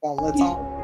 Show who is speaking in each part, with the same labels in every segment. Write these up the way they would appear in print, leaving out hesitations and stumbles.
Speaker 1: Well, let's all.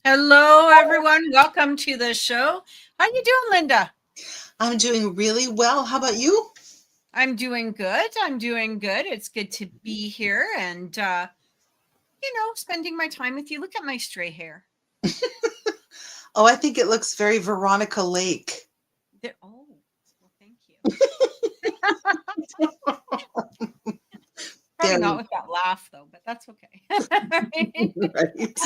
Speaker 2: Hello, everyone. Welcome to the show. How you doing, Lynda?
Speaker 1: I'm doing really well. How about you?
Speaker 2: I'm doing good. It's good to be here and, spending my time with you. Look at my stray hair.
Speaker 1: Oh, I think it looks very Veronica Lake.
Speaker 2: Oh, well, thank you. Probably not with that laugh, though, but that's okay.
Speaker 1: Right.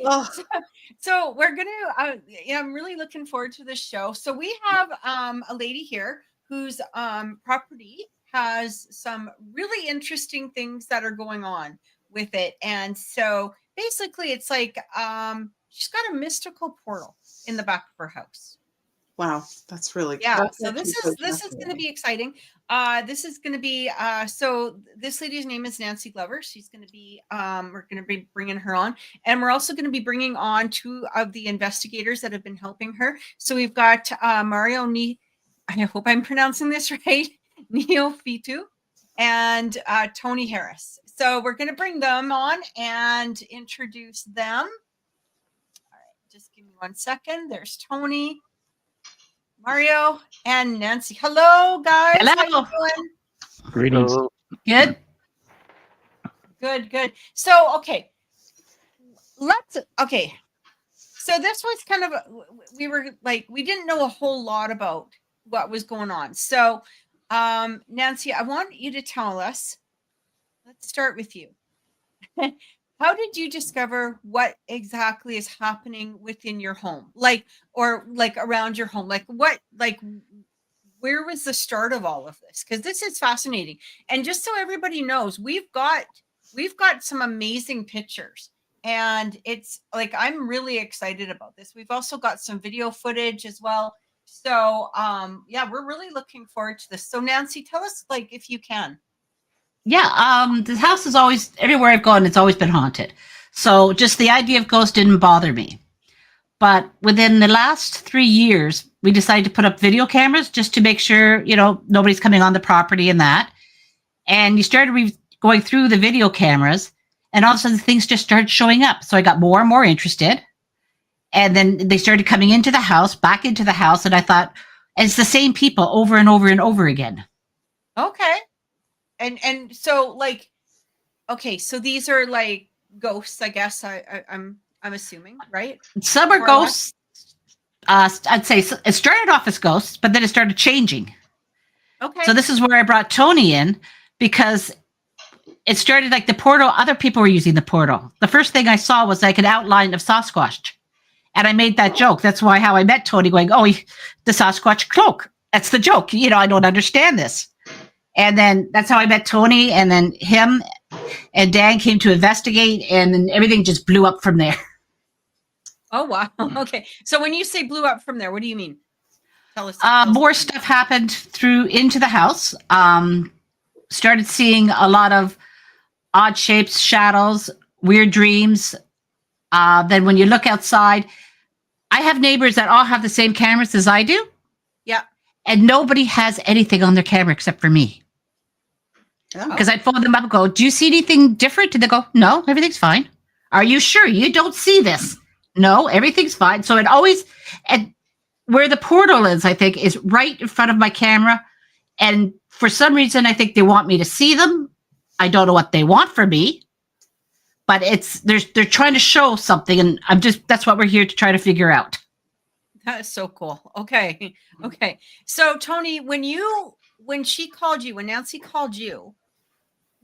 Speaker 1: Oh.
Speaker 2: So we're gonna. I'm really looking forward to this show. So we have a lady here whose property has some really interesting things that are going on with it, and so basically, it's like she's got a mystical portal in the back of her house.
Speaker 1: Wow, that's really
Speaker 2: Yeah.
Speaker 1: that's
Speaker 2: So this is going to be exciting. This is going to be so this lady's name is Nansi Glover. She's going to be we're going to be bringing her on, and we're also going to be bringing on two of the investigators that have been helping her. So we've got Mario I hope I'm pronouncing this right, Neofitu, and Tony Harris. So we're going to bring them on and introduce them. All right, just give me 1 second. There's Tony, Mario, and Nansi. Hello, guys.
Speaker 3: Hello.
Speaker 2: How you doing?
Speaker 3: Greetings. Good.
Speaker 2: Good. So, okay. So this was kind of, we didn't know a whole lot about what was going on. So, Nansi, I want you to tell us, let's start with you. How did you discover what exactly is happening within your home? Or around your home? Where was the start of all of this? Because this is fascinating. And just so everybody knows, we've got some amazing pictures. And it's like, I'm really excited about this. We've also got some video footage as well. So yeah, we're really looking forward to this. So Nansi, tell us, if you can.
Speaker 3: Yeah, the house is always, everywhere I've gone, it's always been haunted. So just the idea of ghosts didn't bother me. But within the last 3 years, we decided to put up video cameras just to make sure, nobody's coming on the property and that. And you started going through the video cameras, and all of a sudden things just started showing up. So I got more and more interested. And then they started coming into the house, back into the house. And I thought, it's the same people over and over and over again.
Speaker 2: Okay. And so okay, so these are like ghosts, I guess. I'm assuming, right?
Speaker 3: Some are ghosts. I'd say it started off as ghosts, but then it started changing.
Speaker 2: Okay.
Speaker 3: So this is where I brought Tony in, because it started like the portal. Other people were using the portal. The first thing I saw was like an outline of Sasquatch. And I made that joke. That's how I met Tony, going, oh, the Sasquatch cloak. That's the joke. I don't understand this. And then that's how I met Tony, and then him and Dan came to investigate, and then everything just blew up from there.
Speaker 2: Oh, wow. Okay. So when you say blew up from there, what do you mean? Tell us.
Speaker 3: More stuff happened into the house. Started seeing a lot of odd shapes, shadows, weird dreams. Then when you look outside, I have neighbors that all have the same cameras as I do.
Speaker 2: Yeah.
Speaker 3: And nobody has anything on their camera except for me. Because I'd phone them up and go, do you see anything different? And they go, no, everything's fine. Are you sure you don't see this? No, everything's fine. So it always, and where the portal is, I think, is right in front of my camera. And for some reason, I think they want me to see them. I don't know what they want from me, but they're trying to show something. And that's what we're here to try to figure out.
Speaker 2: That is so cool. Okay. So Tony, when Nansi called you,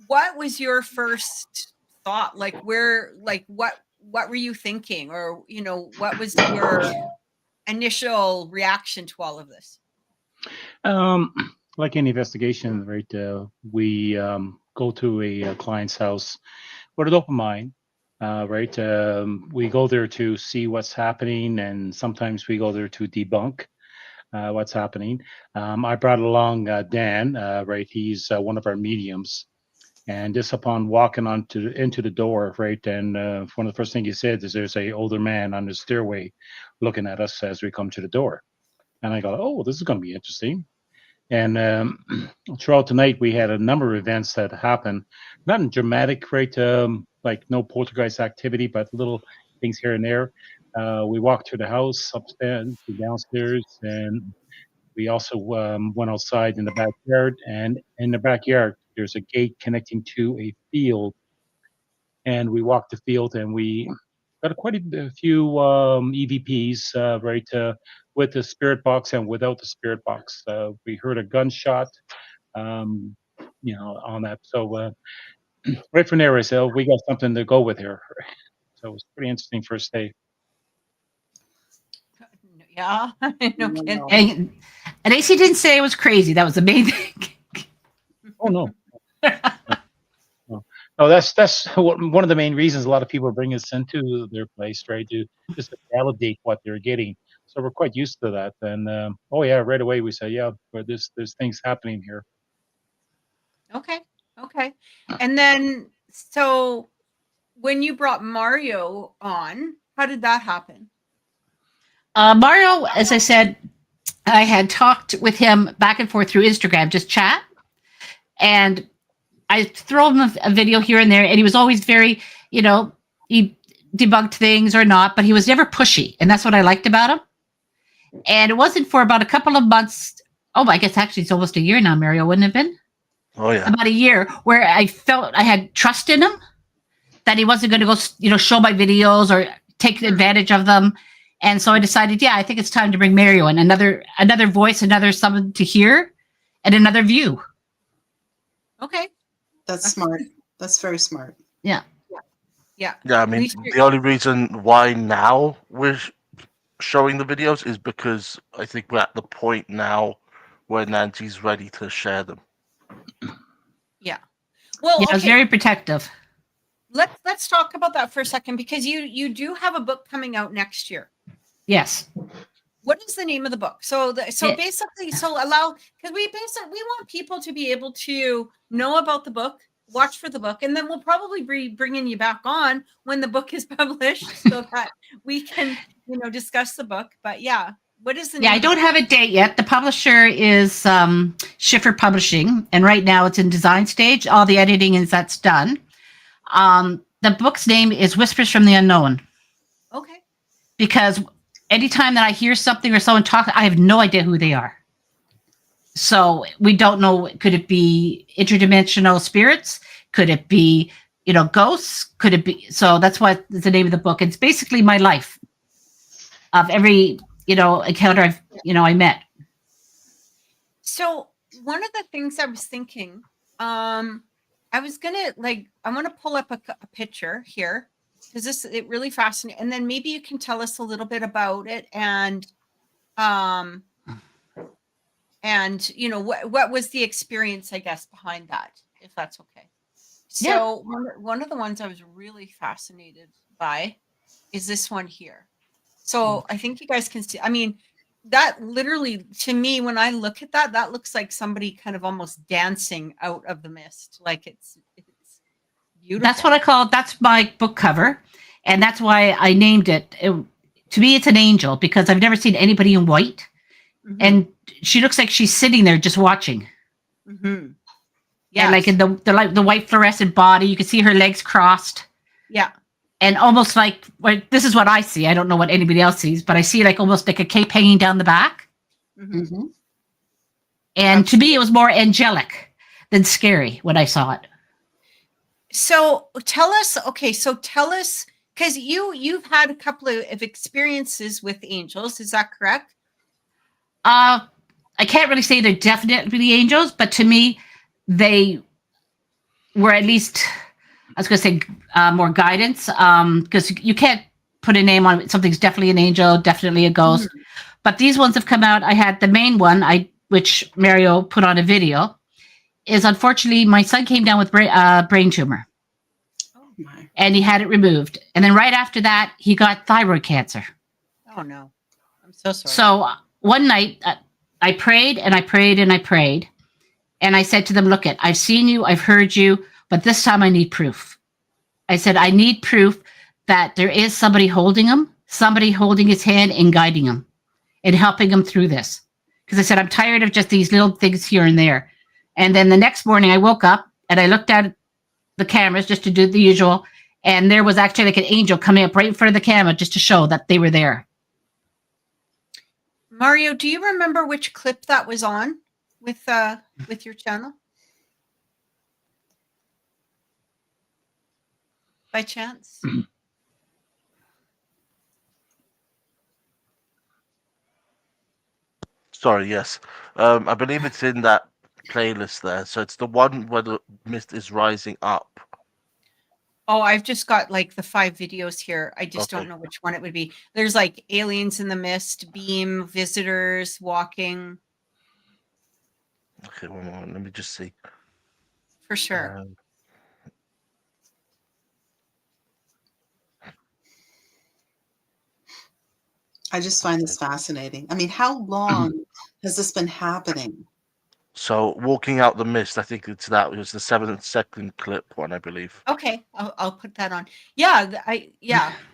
Speaker 2: what was your first thought? What what were you thinking, or what was your initial reaction to all of this?
Speaker 4: Like any investigation, right? We go to a client's house with an open mind, right? We go there to see what's happening, and sometimes we go there to debunk what's happening. I brought along Dan, right? He's one of our mediums. And just upon walking into the door, right, and one of the first things he said is, "There's a older man on the stairway, looking at us as we come to the door." And I go, "Oh, this is going to be interesting." And throughout the night, we had a number of events that happened, not in dramatic, right, like no poltergeist activity, but little things here and there. We walked through the house, upstairs, downstairs, and we also went outside in the backyard. And in the backyard, there's a gate connecting to a field. And we walked the field, and we got quite a few EVPs, right, with the spirit box and without the spirit box. We heard a gunshot, um, on that. So right from there, I said, "Oh, we got something to go with here." So it was pretty interesting first day.
Speaker 2: Yeah, no kidding.
Speaker 1: Wow.
Speaker 3: And AC didn't say it was crazy. That was the main thing.
Speaker 4: Oh no. No, that's one of the main reasons a lot of people bring us into their place, right? To just to validate what they're getting. So we're quite used to that. And oh yeah, right away we say, yeah, but there's things happening here.
Speaker 2: Okay. And then, so when you brought Mario on, how did that happen?
Speaker 3: Mario, as I said, I had talked with him back and forth through Instagram, just chat. And I throw him a video here and there, and he was always very, he debunked things or not, but he was never pushy. And that's what I liked about him. And it wasn't for about a couple of months. Oh, I guess actually it's almost a year now, Mario, wouldn't it have been?
Speaker 5: Oh, yeah.
Speaker 3: About a year, where I felt I had trust in him, that he wasn't going to go, show my videos or take advantage of them. And so I decided, yeah, I think it's time to bring Mario in, another voice, another someone to hear, and another view.
Speaker 2: Okay.
Speaker 1: That's smart. That's very smart.
Speaker 3: Yeah.
Speaker 2: Yeah.
Speaker 5: Yeah, I mean, the only reason why now we're showing the videos is because I think we're at the point now where Nansi's ready to share them.
Speaker 2: Yeah. Well,
Speaker 3: Yeah, I was very protective.
Speaker 2: Let's talk about that for a second, because you do have a book coming out next year.
Speaker 3: Yes.
Speaker 2: What is the name of the book? Basically, because we want people to be able to know about the book, watch for the book, and then we'll probably be bringing you back on when the book is published so that we can, discuss the book. But yeah, what is the name?
Speaker 3: Yeah, I don't have a date yet. The publisher is Schiffer Publishing, and right now it's in design stage. All the editing that's done. The book's name is Whispers from the Unknown.
Speaker 2: Okay.
Speaker 3: Because anytime that I hear something or someone talk, I have no idea who they are. So we don't know. Could it be interdimensional spirits? Could it be, ghosts? Could it be? So that's why the name of the book. It's basically my life of every, encounter I met.
Speaker 2: So one of the things I was thinking, I was gonna I want to pull up a picture here, because it really fascinates, and then maybe you can tell us a little bit about it, and what was the experience, I guess, behind that, if that's okay. So one of the ones I was really fascinated by is this one here. So I think you guys can see. I mean, that literally, to me, when I look at that looks like somebody kind of almost dancing out of the mist. Like it's beautiful.
Speaker 3: That's what I call. That's my book cover, and that's why I named it. To me, it's an angel, because I've never seen anybody in white, and she looks like she's sitting there just watching. Yeah, like in the white fluorescent body, you can see her legs crossed.
Speaker 2: Yeah.
Speaker 3: And almost like, this is what I see. I don't know what anybody else sees, but I see almost like a cape hanging down the back. And to me, it was more angelic than scary when I saw it.
Speaker 2: So tell us, because you've had a couple of experiences with angels. Is that correct?
Speaker 3: I can't really say they're definitely angels, but to me, they were at least I was going to say more guidance, because you can't put a name on it. Something's definitely an angel, definitely a ghost. But these ones have come out. I had the main one, which Mario put on a video, is unfortunately my son came down with brain tumor.
Speaker 1: Oh my.
Speaker 3: And he had it removed. And then right after that, he got thyroid cancer.
Speaker 2: Oh no, I'm so sorry.
Speaker 3: So one night, I prayed and I prayed and I prayed. And I said to them, look, I've seen you, I've heard you, but this time I need proof. I said, I need proof that there is somebody holding him, somebody holding his hand and guiding him and helping him through this. Because I said, I'm tired of just these little things here and there. And then the next morning I woke up and I looked at the cameras just to do the usual. And there was actually like an angel coming up right in front of the camera just to show that they were there.
Speaker 2: Mario, do you remember which clip that was on with your channel? By chance?
Speaker 5: Sorry, yes. I believe it's in that playlist there. So it's the one where the mist is rising up.
Speaker 2: Oh, I've just got like the 5 videos here. I just
Speaker 5: Okay.
Speaker 2: don't know which one it would be. There's like aliens in the mist, beam, visitors, walking.
Speaker 5: Okay, one moment. Let me just see.
Speaker 2: For sure.
Speaker 1: I just find this fascinating. I mean, how long has this been happening?
Speaker 5: So walking out the mist, I think it's that. It was the 7-second clip one, I believe.
Speaker 2: Okay, I'll put that on. Yeah,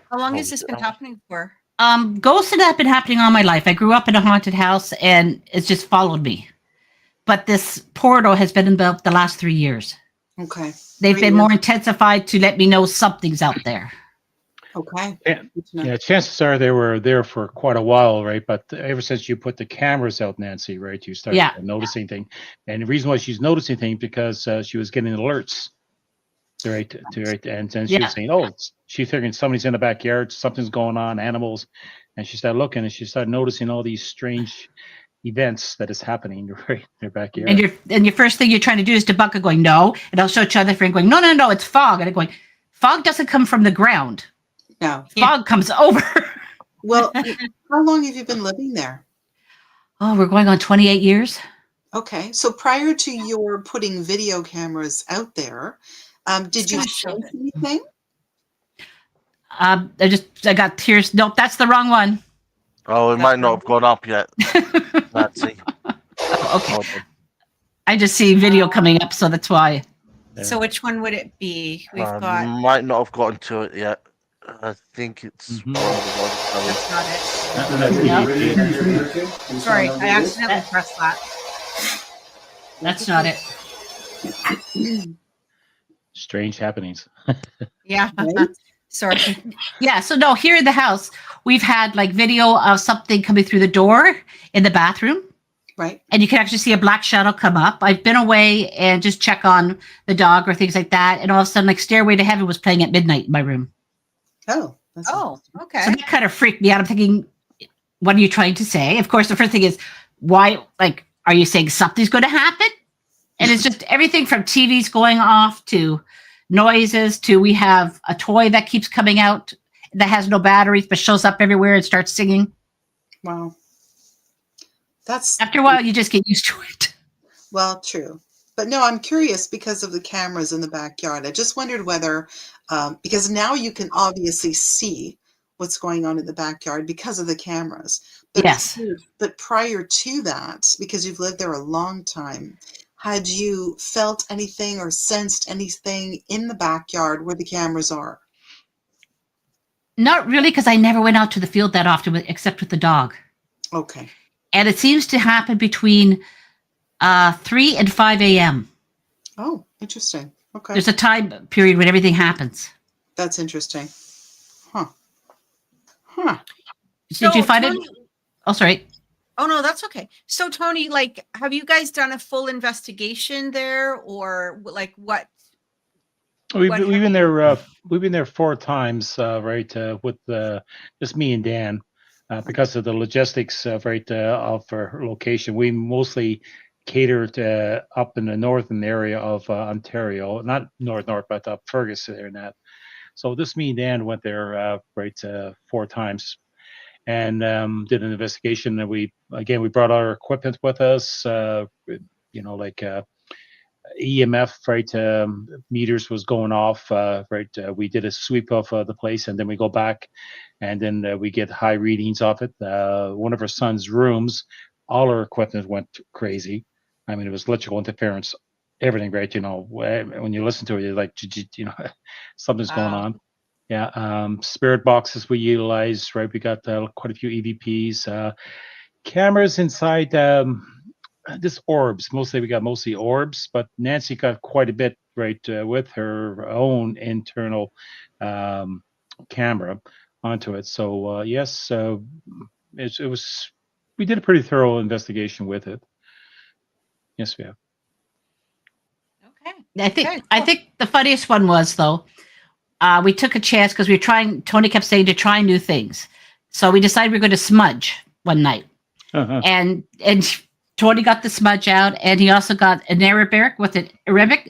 Speaker 2: How long has
Speaker 5: Hold
Speaker 2: this
Speaker 5: it
Speaker 2: been
Speaker 5: down.
Speaker 2: happening for?
Speaker 3: Ghosting have been happening all my life. I grew up in a haunted house and it's just followed me. But this portal has been about the last 3 years.
Speaker 1: Okay.
Speaker 3: They've
Speaker 1: 3
Speaker 3: been
Speaker 1: years.
Speaker 3: more intensified to let me know something's out there.
Speaker 1: Okay.
Speaker 4: Yeah.
Speaker 1: Good to know.
Speaker 4: Yeah, chances are they were there for quite a while, right? But ever since you put the cameras out, Nancy, right, you start noticing things. And the reason why she's noticing things because she was getting alerts, right? And then she was saying, "Oh, she's figuring somebody's in the backyard, something's going on, animals," and she started looking and she started noticing all these strange events that is happening right in their backyard.
Speaker 3: And your first thing you're trying to do is debunk it, going no, and I'll show each other friend going no, it's fog, and I'm going, fog doesn't come from the ground.
Speaker 1: No.
Speaker 3: Fog comes over.
Speaker 1: Well, how long have you been living there?
Speaker 3: Oh, we're going on 28 years.
Speaker 1: Okay. So prior to your putting video cameras out there, did you sense anything?
Speaker 3: I got tears. Nope, that's the wrong one.
Speaker 5: Oh, it might not have gone up yet. Nancy.
Speaker 3: Okay. I just see video coming up, so that's why.
Speaker 2: So which one would it be? We've got.
Speaker 5: Might not have gotten to it yet. I think it's one of the ones
Speaker 2: That's not it. Sorry, I accidentally pressed that.
Speaker 3: That's not it.
Speaker 4: Strange happenings.
Speaker 2: Yeah.
Speaker 1: Right?
Speaker 2: Sorry.
Speaker 3: Yeah, so no, here in the house, we've had like video of something coming through the door in the bathroom.
Speaker 1: Right.
Speaker 3: And you can actually see a black shadow come up. I've been away and just check on the dog or things like that. And all of a sudden, like Stairway to Heaven was playing at midnight in my room.
Speaker 1: Oh.
Speaker 2: Okay.
Speaker 3: So that kind of freaked me out. I'm thinking, what are you trying to say? Of course, the first thing is, why, like, are you saying something's going to happen? And it's just everything from TVs going off to noises to we have a toy that keeps coming out that has no batteries but shows up everywhere and starts singing.
Speaker 1: Wow. That's
Speaker 3: After a while, you just get used to it.
Speaker 1: well, true. But no, I'm curious because of the cameras in the backyard. I just wondered whether, because now you can obviously see what's going on in the backyard because of the cameras. But
Speaker 3: Yes.
Speaker 1: But prior to that, because you've lived there a long time, had you felt anything or sensed anything in the backyard where the cameras are?
Speaker 3: Not really, because I never went out to the field that often, except with the dog.
Speaker 1: Okay.
Speaker 3: And it seems to happen between 3 and 5 a.m.
Speaker 1: Oh, interesting. Okay.
Speaker 3: There's a time period when everything happens.
Speaker 1: That's interesting. Huh.
Speaker 3: Did you find
Speaker 2: Tony,
Speaker 3: it? Oh, sorry.
Speaker 2: Oh no, that's okay. So Tony, like, have you guys done a full investigation there, or like what?
Speaker 4: We've been there. We've been there 4 times, right? With just me and Dan, because of the logistics, right, of our location. We mostly catered up in the northern area of Ontario, not north, but up Fergus there and that. So this me and Dan went there 4 times and did an investigation. And we brought our equipment with us, like EMF, meters was going off, we did a sweep of the place, and then we go back, and then we get high readings of it. One of our son's rooms, all our equipment went crazy. I mean, it was electrical interference, everything, right? When you listen to it, you're like, something's going
Speaker 2: Wow.
Speaker 4: on. Yeah. Spirit boxes we utilized, right? We got quite a few EVPs, cameras inside. This orbs, we got mostly orbs, but Nancy got quite a bit with her own internal camera onto it. So yes, it was. We did a pretty thorough investigation with it. Yes, we have.
Speaker 2: Okay.
Speaker 3: I think the funniest one was though. We took a chance because we were trying. Tony kept saying to try new things, so we decided we were going to smudge one night, and Tony got the smudge out, and he also got an Arabic with an Arabic,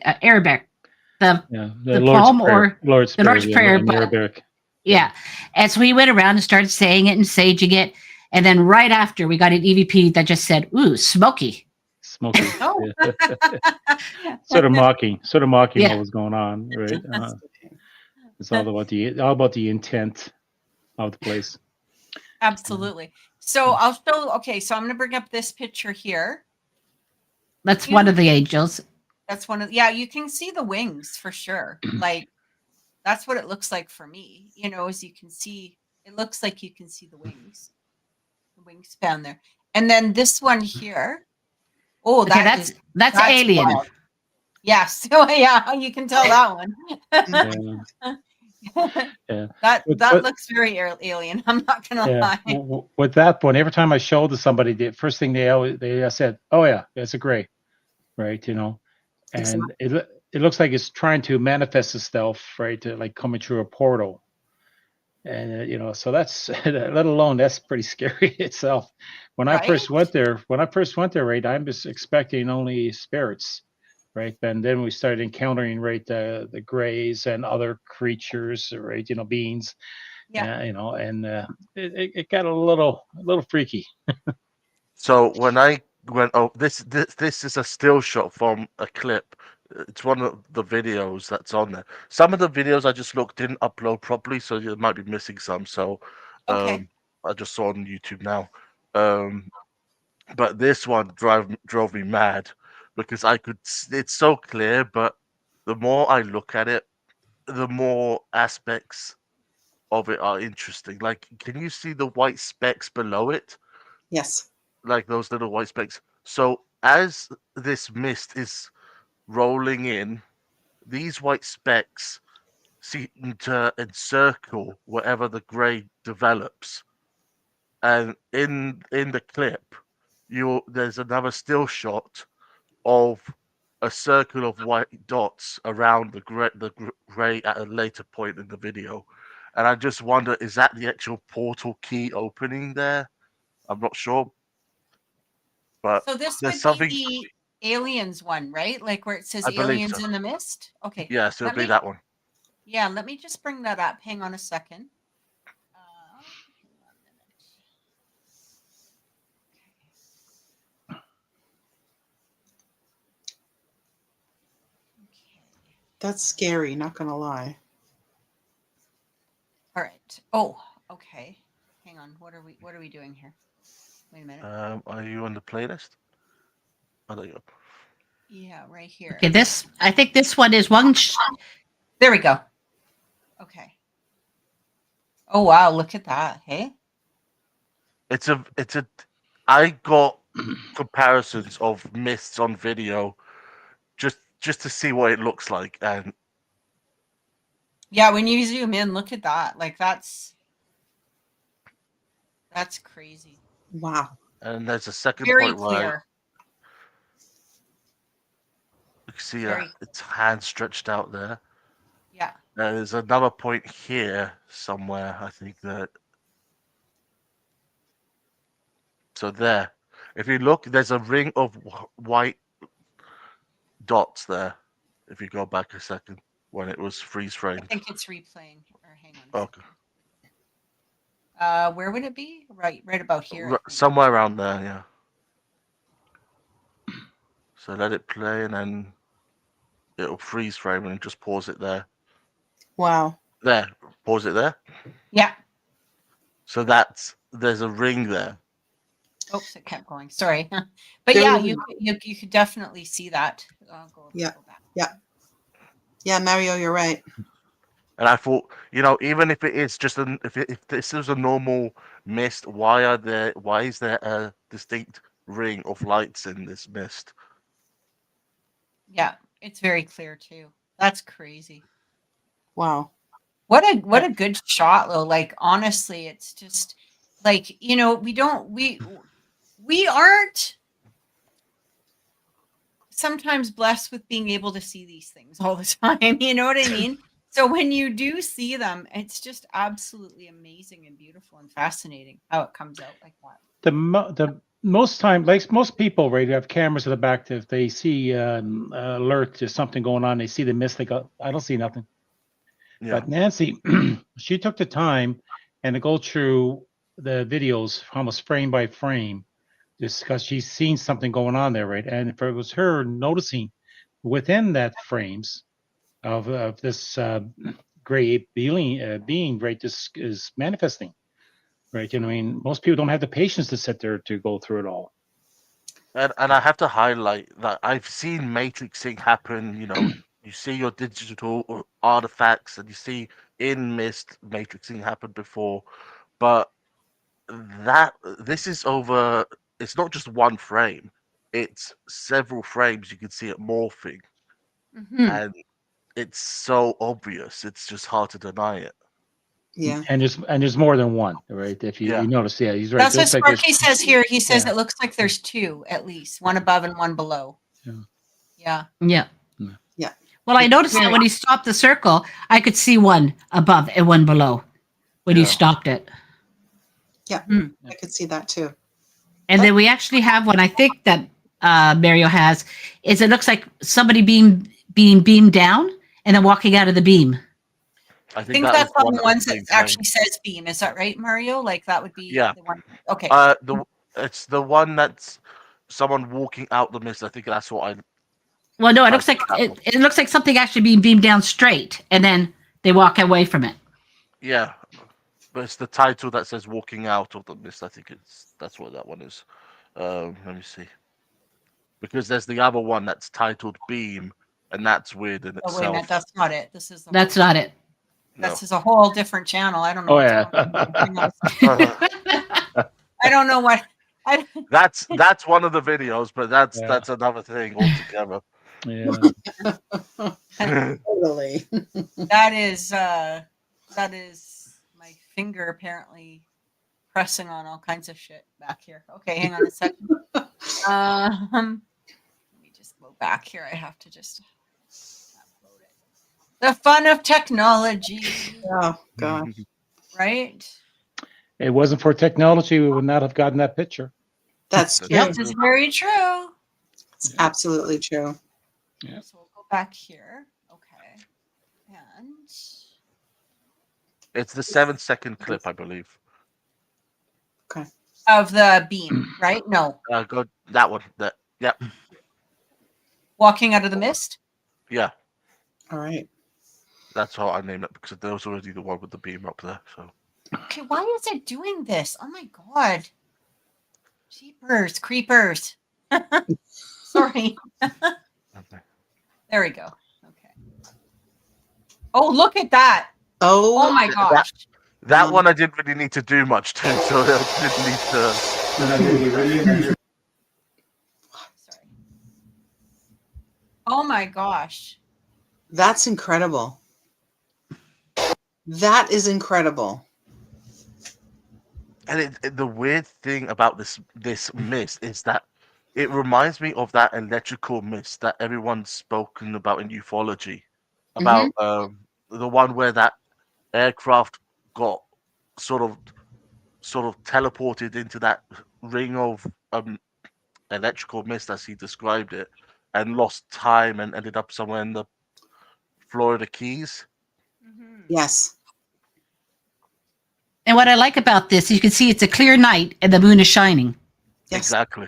Speaker 3: the
Speaker 4: Lord's
Speaker 3: poem
Speaker 4: Prayer,
Speaker 3: or
Speaker 4: Lord's
Speaker 3: the Lord's Prayer,
Speaker 4: in Arabic.
Speaker 3: Yeah. And so we went around and started saying it and saging it, and then right after we got an EVP that just said, "Ooh, smoky."
Speaker 4: Smoky.
Speaker 2: Oh.
Speaker 4: Sort of mocking
Speaker 3: Yeah.
Speaker 4: what was going on, right? It's all about the intent of the place.
Speaker 2: Absolutely. So I'll show. Okay, so I'm going to bring up this picture here.
Speaker 3: That's one of the angels.
Speaker 2: That's one of. Yeah, you can see the wings for sure. Like that's what it looks like for me. As you can see, it looks like you can see the wings, the wingspan there. And then this one here. Oh,
Speaker 3: Okay, that's alien.
Speaker 2: Wild. Yes. Oh, yeah, you can tell that one.
Speaker 4: Yeah.
Speaker 2: That looks very alien. I'm not gonna lie.
Speaker 4: With that one, every time I showed to somebody, the first thing they said, "Oh yeah, it's a gray," right? And it looks like it's trying to manifest itself, right? Like coming through a portal, and so that's let alone that's pretty scary itself. When I first went there, right, I'm just expecting only spirits. Right, and then we started encountering the grays and other creatures, right? Beings, and it got a little freaky.
Speaker 5: So when I went, this is a still shot from a clip. It's one of the videos that's on there. Some of the videos I just looked didn't upload properly, so you might be missing some. So I just saw on YouTube now. But this one drove me mad because it's so clear, but the more I look at it, the more aspects of it are interesting. Like, can you see the white specks below it?
Speaker 1: Yes.
Speaker 5: Like those little white specks. So as this mist is rolling in, these white specks seem to encircle wherever the gray develops. And in the clip, there's another still shot of a circle of white dots around the gray at a later point in the video. And I just wonder, is that the actual portal key opening there? I'm not sure. But
Speaker 2: So this
Speaker 5: there's
Speaker 2: would
Speaker 5: something.
Speaker 2: be the aliens one, right? Like where it says
Speaker 5: I believe
Speaker 2: aliens
Speaker 5: so.
Speaker 2: in the mist. Okay.
Speaker 5: Yeah, so it'll be that one.
Speaker 2: Yeah, let me just bring that up. Hang on a second.
Speaker 1: That's scary, not gonna lie.
Speaker 2: All right. Oh, okay. Hang on. What are we doing here? Wait a minute.
Speaker 5: Are you on the playlist? Oh, there you go.
Speaker 2: Yeah, right here.
Speaker 3: Okay, I think this one is one.
Speaker 2: There we go. Okay. Oh wow, look at that. Hey.
Speaker 5: I got comparisons of mists on video just to see what it looks like, and
Speaker 2: yeah, when you zoom in, look at that. Like that's crazy.
Speaker 1: Wow.
Speaker 5: And there's a second
Speaker 2: Very
Speaker 5: point
Speaker 2: clear.
Speaker 5: where you can see its hand stretched out there.
Speaker 2: Yeah.
Speaker 5: There's another point here somewhere, I think that. So there, If you look, there's a ring of white dots there. If you go back a second, when it was freeze
Speaker 2: I
Speaker 5: framed.
Speaker 2: think it's replaying. Or hang on.
Speaker 5: Okay.
Speaker 2: Where would it be? Right about here. I think.
Speaker 5: Somewhere around there, yeah. So let it play, and then it'll freeze frame, and just pause it there.
Speaker 1: Wow.
Speaker 5: There, pause it there.
Speaker 2: Yeah.
Speaker 5: So there's a ring there.
Speaker 2: Oops, it kept going. Sorry, but
Speaker 1: There
Speaker 2: yeah,
Speaker 1: is-
Speaker 2: you could definitely see that.
Speaker 1: Yeah.
Speaker 2: Go back.
Speaker 1: Yeah, Mario, you're right.
Speaker 5: And I thought, even if it is just if this is a normal mist, why is there a distinct ring of lights in this mist?
Speaker 2: Yeah, it's very clear too. That's crazy.
Speaker 1: Wow.
Speaker 2: What a good shot though. Like honestly, it's just like, we aren't sometimes blessed with being able to see these things all the time. You know what I mean? So when you do see them, it's just absolutely amazing and beautiful and fascinating how it comes out like that.
Speaker 4: The most time, like most people, right, who have cameras in the back, if they see alert to something going on, they see the mist, they go, I don't see nothing.
Speaker 5: Yeah.
Speaker 4: But Nancy, she took the time and to go through the videos almost frame by frame, just because she's seen something going on there, right? And if it was her noticing within that frames of this gray being, right, this is manifesting, right? I mean, most people don't have the patience to sit there to go through it all.
Speaker 5: And I have to highlight that I've seen matrixing happen. You see your digital artifacts, and you see in mist matrixing happen before, but this is over. It's not just one frame; it's several frames. You can see it morphing, and it's so obvious. It's just hard to deny it.
Speaker 1: Yeah.
Speaker 4: And there's more than one, right? If you,
Speaker 5: Yeah.
Speaker 4: you notice, yeah, he's right.
Speaker 2: That's what
Speaker 4: Looks like there's-
Speaker 2: Sparky says here. He says
Speaker 4: Yeah.
Speaker 2: it looks like there's two at least, one above and one below.
Speaker 4: Yeah.
Speaker 2: Yeah.
Speaker 3: Yeah.
Speaker 1: Yeah.
Speaker 3: Well, I noticed that when he stopped the circle, I could see one above and one below when he
Speaker 5: Yeah.
Speaker 3: stopped it.
Speaker 1: Yeah. I could see that too.
Speaker 3: And then we actually have one, I think that Mario has, is it looks like somebody being beamed down and then walking out of the beam.
Speaker 2: I think
Speaker 5: that
Speaker 2: that's
Speaker 5: was
Speaker 2: on the
Speaker 5: one
Speaker 2: ones
Speaker 5: that
Speaker 2: that
Speaker 5: was being
Speaker 2: actually says beam. Is that right, Mario? Like that would be
Speaker 5: Yeah.
Speaker 2: the one. Okay.
Speaker 5: It's the one that's someone walking out the mist. I think that's what I.
Speaker 3: Well, no, it
Speaker 5: I
Speaker 3: looks like
Speaker 5: think that one.
Speaker 3: it looks like something actually being beamed down straight, and then they walk away from it.
Speaker 5: Yeah, but it's the title that says "Walking Out of the Mist." I think that's what that one is. Let me see, because there's the other one that's titled "Beam," and that's weird in
Speaker 2: Oh wait a minute,
Speaker 5: itself.
Speaker 2: that's not it. This is
Speaker 3: That's not it.
Speaker 5: No.
Speaker 2: This is a whole different channel. I don't know.
Speaker 4: Oh
Speaker 2: what's
Speaker 4: yeah.
Speaker 2: going on. Hang on a second. I don't know what.
Speaker 5: That's one of the videos, but that's
Speaker 4: Yeah.
Speaker 5: another thing altogether.
Speaker 4: Yeah.
Speaker 1: Totally.
Speaker 2: That is my finger apparently pressing on all kinds of shit back here. Okay, hang on a second. Let me just go back here. I have to just upload it. The fun of technology,
Speaker 1: Oh gosh.
Speaker 2: right?
Speaker 4: It wasn't for technology, we would not have gotten that picture.
Speaker 1: That's true.
Speaker 5: Yep.
Speaker 2: This is very true.
Speaker 1: It's absolutely true.
Speaker 4: Yeah.
Speaker 2: So we'll go back here. Okay. And
Speaker 5: It's the 7-second clip, I believe.
Speaker 2: of the beam, right? No.
Speaker 5: Go that one. Yeah,
Speaker 2: Walking out of the mist.
Speaker 5: yeah.
Speaker 1: All right.
Speaker 5: That's how I named it, because there was already the one with the beam up there. So
Speaker 2: Okay, why is it doing this? Oh my god. Jeepers, creepers. Sorry. There we go. Okay. Oh, look at that. Oh
Speaker 1: Oh,
Speaker 2: my gosh.
Speaker 5: that one I didn't really need to do much to, so I didn't need to.
Speaker 2: Sorry. Oh my gosh.
Speaker 1: that's incredible. That is incredible.
Speaker 5: And the weird thing about this mist is that it reminds me of that electrical mist that everyone's spoken about in ufology, about the one where that aircraft got sort of teleported into that ring of electrical mist as he described it, and lost time and ended up somewhere in the Florida Keys.
Speaker 1: Yes.
Speaker 3: And what I like about this, you can see it's a clear night and the moon is shining.
Speaker 1: Yes.
Speaker 5: Exactly.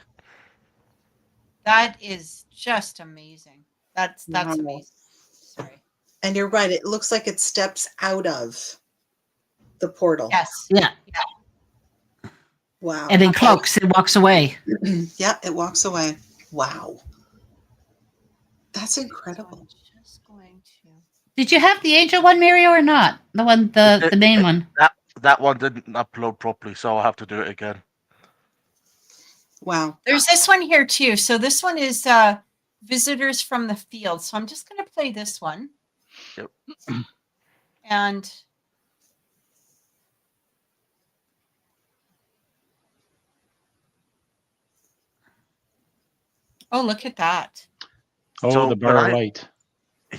Speaker 2: That is just amazing. That's
Speaker 1: Wow.
Speaker 2: amazing. Sorry.
Speaker 1: And you're right. It looks like it steps out of the portal.
Speaker 2: Yes.
Speaker 3: Yeah.
Speaker 1: Wow.
Speaker 3: And then cloaks and walks away.
Speaker 1: Yeah, it walks away. Wow. That's
Speaker 2: So
Speaker 1: incredible.
Speaker 2: I'm just going to.
Speaker 3: Did you have the angel one, Mario, or not? The one, the main one.
Speaker 5: That one didn't upload properly, so I'll have to do it again.
Speaker 1: Wow.
Speaker 2: There's this one here too. So this one is visitors from the field. So I'm just going to play this one.
Speaker 5: Yep.
Speaker 2: And oh, look at that.
Speaker 4: Oh,
Speaker 5: So
Speaker 4: the
Speaker 5: when
Speaker 4: bar
Speaker 5: I-
Speaker 4: light.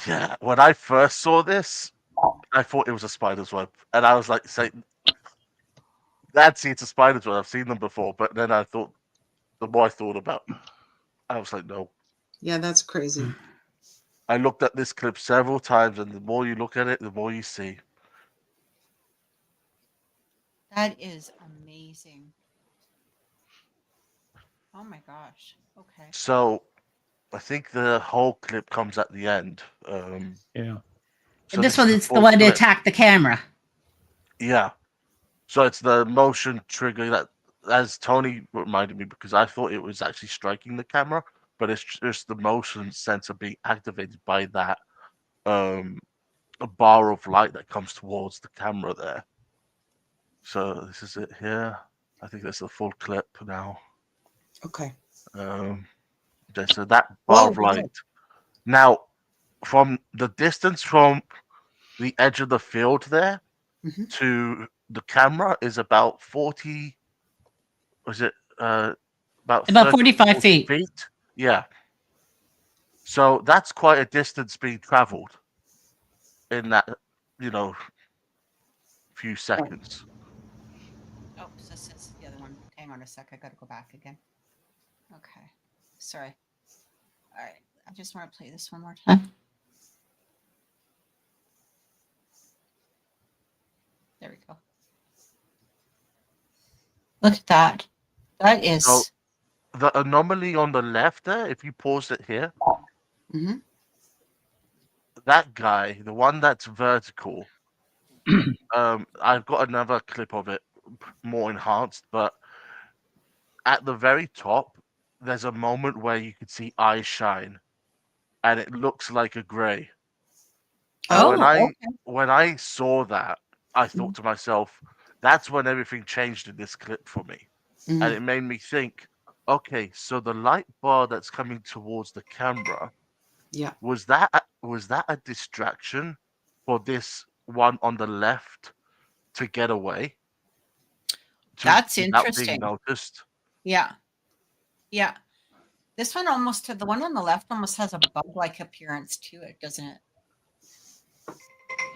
Speaker 5: Yeah, when I first saw this, I thought it was a spider's web, and I was like, saying, "That's it's a spider's web. I've seen them before." But then I thought, the more I thought about it, I was like, "No."
Speaker 1: Yeah, that's crazy.
Speaker 5: I looked at this clip several times, and the more you look at it, the more you see.
Speaker 2: That is amazing. Oh my gosh. Okay.
Speaker 5: So, I think the whole clip comes at the end.
Speaker 4: Yeah.
Speaker 5: So
Speaker 3: And this one
Speaker 5: is
Speaker 3: is the
Speaker 5: full
Speaker 3: one to
Speaker 5: clip.
Speaker 3: attack the camera.
Speaker 5: Yeah. So it's the motion trigger that, as Tony reminded me, because I thought it was actually striking the camera, but it's just the motion sensor being activated by that a bar of light that comes towards the camera there. So this is it here. I think that's the full clip now.
Speaker 1: Okay.
Speaker 5: Okay, so that bar of light. Now, from the distance from the edge of the field there
Speaker 1: Mhm.
Speaker 5: to the camera is about 40. Was it about
Speaker 3: About
Speaker 5: 30,
Speaker 3: 45
Speaker 5: 40
Speaker 3: feet.
Speaker 5: Yeah. So that's quite a distance being traveled in that, few seconds.
Speaker 2: Oh, so this is the other one. Hang on a sec. I got to go back again. Okay. Sorry. All right. I just want to play this one more time. There we go. Look at that. That is.
Speaker 5: So the anomaly on the left there, if you pause it here,
Speaker 1: Hmm.
Speaker 5: that guy, the one that's vertical, I've got another clip of it more enhanced, but at the very top, there's a moment where you can see eyes shine, and it looks like a gray. And
Speaker 2: Oh,
Speaker 5: when I saw that, I thought to myself, that's when everything changed in this clip for me.
Speaker 1: Mhm.
Speaker 5: And it made me think, okay, so the light bar that's coming towards the camera,
Speaker 1: Yeah.
Speaker 5: was that a distraction for this one on the left to get away?
Speaker 2: That's
Speaker 5: without
Speaker 2: interesting.
Speaker 5: being noticed?
Speaker 2: Yeah. Yeah. This one the one on the left almost has a bug-like appearance to it, doesn't it?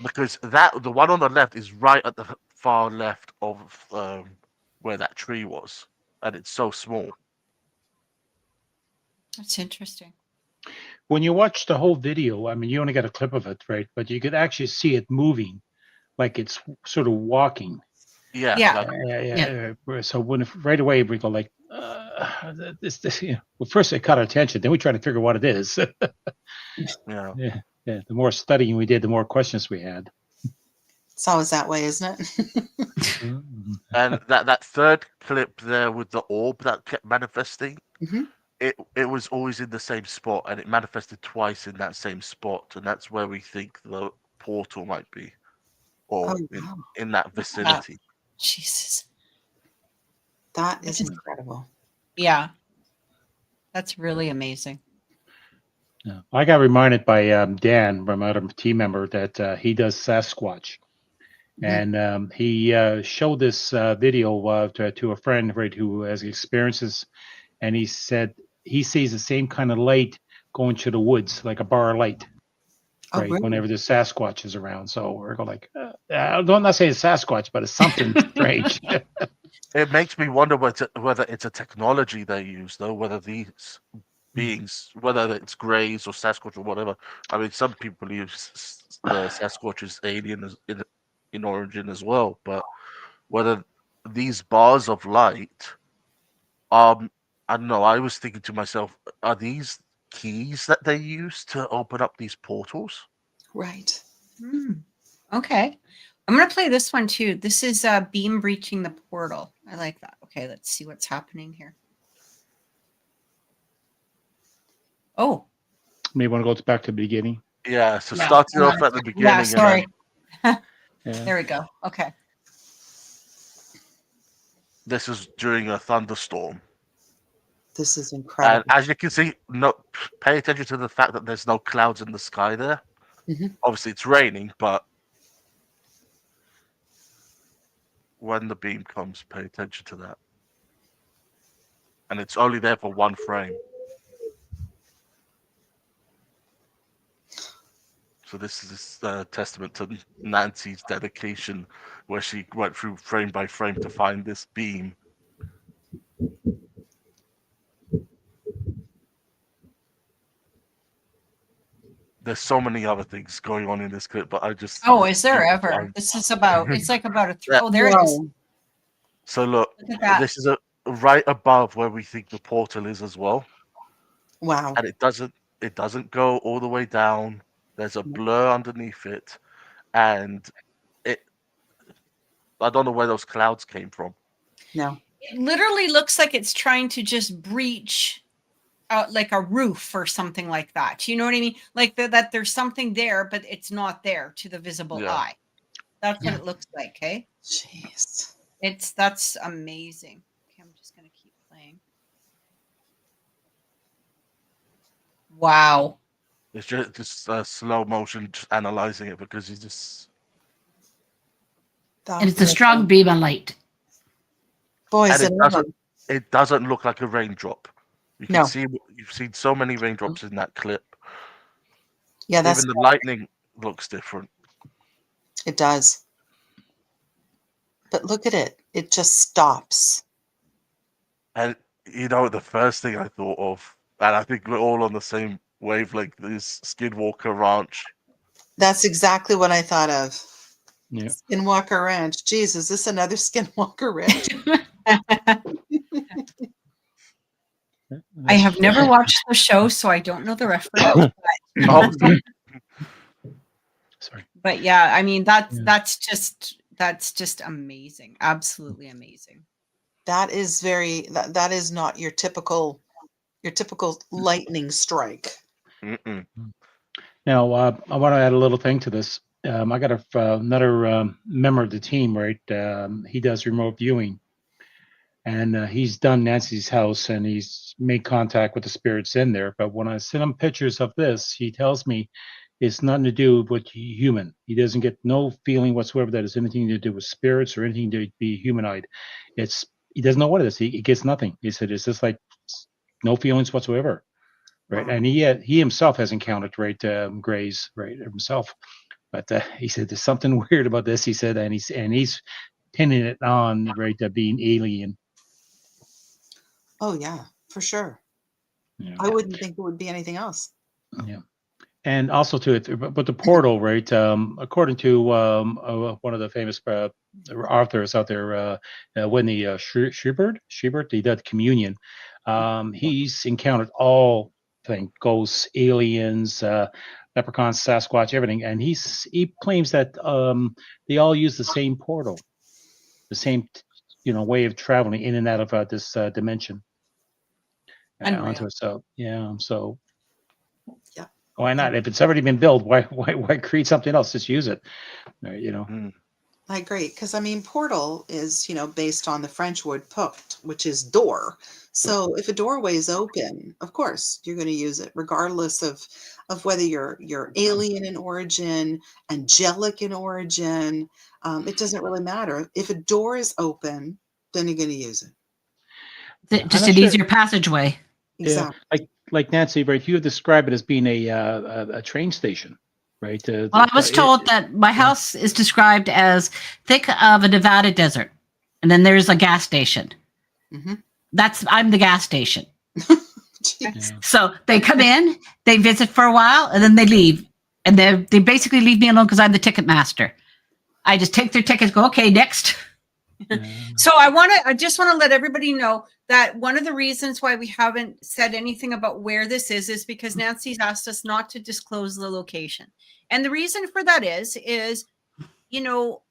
Speaker 5: Because the one on the left is right at the far left of where that tree was, and it's so small.
Speaker 2: That's interesting.
Speaker 4: When you watch the whole video, I mean, you only got a clip of it, right? But you could actually see it moving, like it's sort of walking.
Speaker 5: Yeah.
Speaker 2: Yeah.
Speaker 4: So right away we go like, this. Well, first it caught our attention, then we try to figure what it is.
Speaker 5: Yeah.
Speaker 4: Yeah. The more studying we did, the more questions we had.
Speaker 1: It's always that way, isn't it?
Speaker 5: And that third clip there with the orb that kept manifesting,
Speaker 1: Mhm.
Speaker 5: it was always in the same spot, and it manifested twice in that same spot, and that's where we think the portal might be, or
Speaker 1: Oh, wow.
Speaker 5: in that vicinity.
Speaker 2: Jesus.
Speaker 1: That is
Speaker 2: Just-
Speaker 1: incredible.
Speaker 2: Yeah. That's really amazing.
Speaker 4: Yeah. I got reminded by Dan, from another team member, that he does Sasquatch. And he showed this video to a friend, right, who has experiences, and he said he sees the same kind of light going to the woods, like a bar of light,
Speaker 1: Oh,
Speaker 4: right,
Speaker 1: really?
Speaker 4: whenever the Sasquatch is around. So we're going like, I'm not saying it's Sasquatch, but it's something strange.
Speaker 5: It makes me wonder whether it's a technology they use, though, whether these beings, whether it's Greys or Sasquatch or whatever. I mean, some people use the Sasquatch as alien in origin as well, but whether these bars of light, I don't know. I was thinking to myself, are these keys that they use to open up these portals?
Speaker 1: Right.
Speaker 2: Okay. I'm going to play this one too. This is Beam breaching the portal. I like that. Okay, let's see what's happening here. Oh.
Speaker 4: Maybe want to go back to the beginning.
Speaker 5: Yeah, so starting off at the beginning.
Speaker 2: Yeah, sorry.
Speaker 5: And
Speaker 2: There we go. Okay.
Speaker 5: this is during a thunderstorm.
Speaker 1: This is incredible.
Speaker 5: And as you can see, pay attention to the fact that there's no clouds in the sky there. Obviously, it's raining, but when the beam comes, pay attention to that. And it's only there for one frame. So this is a testament to Nancy's dedication, where she went through frame by frame to find this beam. There's so many other things going on in this clip, but I just...
Speaker 2: Oh, is there ever? This is about, it's like about a... Oh, there it is.
Speaker 5: So look
Speaker 2: at that.
Speaker 5: This is right above where we think the portal is as well.
Speaker 1: Wow.
Speaker 5: And it doesn't go all the way down. There's a blur underneath it. And I don't know where those clouds came from.
Speaker 1: No.
Speaker 2: It literally looks like it's trying to just breach out like a roof or something like that. You know what I mean? Like that there's something there, but it's not there to the visible eye. That's what it looks like, okay?
Speaker 1: Jeez.
Speaker 2: That's amazing. Okay, I'm just gonna keep playing. Wow.
Speaker 5: It's just slow motion, just analyzing it, because you just...
Speaker 3: And it's a strong beam of light.
Speaker 1: Boys,
Speaker 5: it doesn't look like a raindrop. You can see, you've seen so many raindrops in that clip.
Speaker 1: Yeah, that's
Speaker 5: even the lightning looks different.
Speaker 1: It does. But look at it. It just stops.
Speaker 5: And you know, the first thing I thought of, and I think we're all on the same wavelength, is Skinwalker Ranch.
Speaker 1: That's exactly what I thought of.
Speaker 4: Yeah.
Speaker 1: Skinwalker Ranch. Jeez, is this another Skinwalker Ranch?
Speaker 2: I have never watched the show, so I don't know the reference.
Speaker 4: Sorry.
Speaker 2: But yeah, I mean that's just amazing. Absolutely amazing.
Speaker 1: That is that is not your typical lightning strike.
Speaker 4: Now, I want to add a little thing to this. I got another member of the team, right? He does remote viewing. And he's done Nancy's house, and he's made contact with the spirits in there. But when I send him pictures of this, he tells me it's nothing to do with human. He doesn't get no feeling whatsoever that it's anything to do with spirits or anything to be humanoid. He doesn't know what it is. He gets nothing. He said it's just like no feelings whatsoever, right? Wow. And he himself has encountered Greys, right, himself. But he said there's something weird about this. He said, and he's pinning it on being alien.
Speaker 1: Oh yeah, for sure. Yeah. I wouldn't think it would be anything else.
Speaker 4: Yeah, and also but the portal, right? According to one of the famous authors out there, Whitney Schubert, he did communion. He's encountered all things: ghosts, aliens, leprechauns, Sasquatch, everything, and he claims that they all use the same portal, the same way of traveling in and out of this dimension. Onto it. So why not? If it's already been built, why create something else? Just use it.
Speaker 1: I agree, because I mean, portal is based on the French word porte, which is door. So if a doorway is open, of course you're going to use it, regardless of whether you're alien in origin, angelic in origin. It doesn't really matter. If a door is open, then you're going to use it.
Speaker 3: Just an easier passageway.
Speaker 1: Exactly.
Speaker 4: Yeah, like Nancy, right? You describe it as being a train station, right?
Speaker 3: Well, I was told that my house is described as thick of a Nevada desert. and then there's a gas station.
Speaker 1: Mm-hmm.
Speaker 3: I'm the gas station.
Speaker 1: Jeez.
Speaker 4: Yeah.
Speaker 3: So they come in, they visit for a while, and then they leave. And they basically leave me alone because I'm the ticket master. I just take their tickets, go, okay, next.
Speaker 2: So I just want to let everybody know that one of the reasons why we haven't said anything about where this is because Nancy's asked us not to disclose the location. And the reason for that is, you know,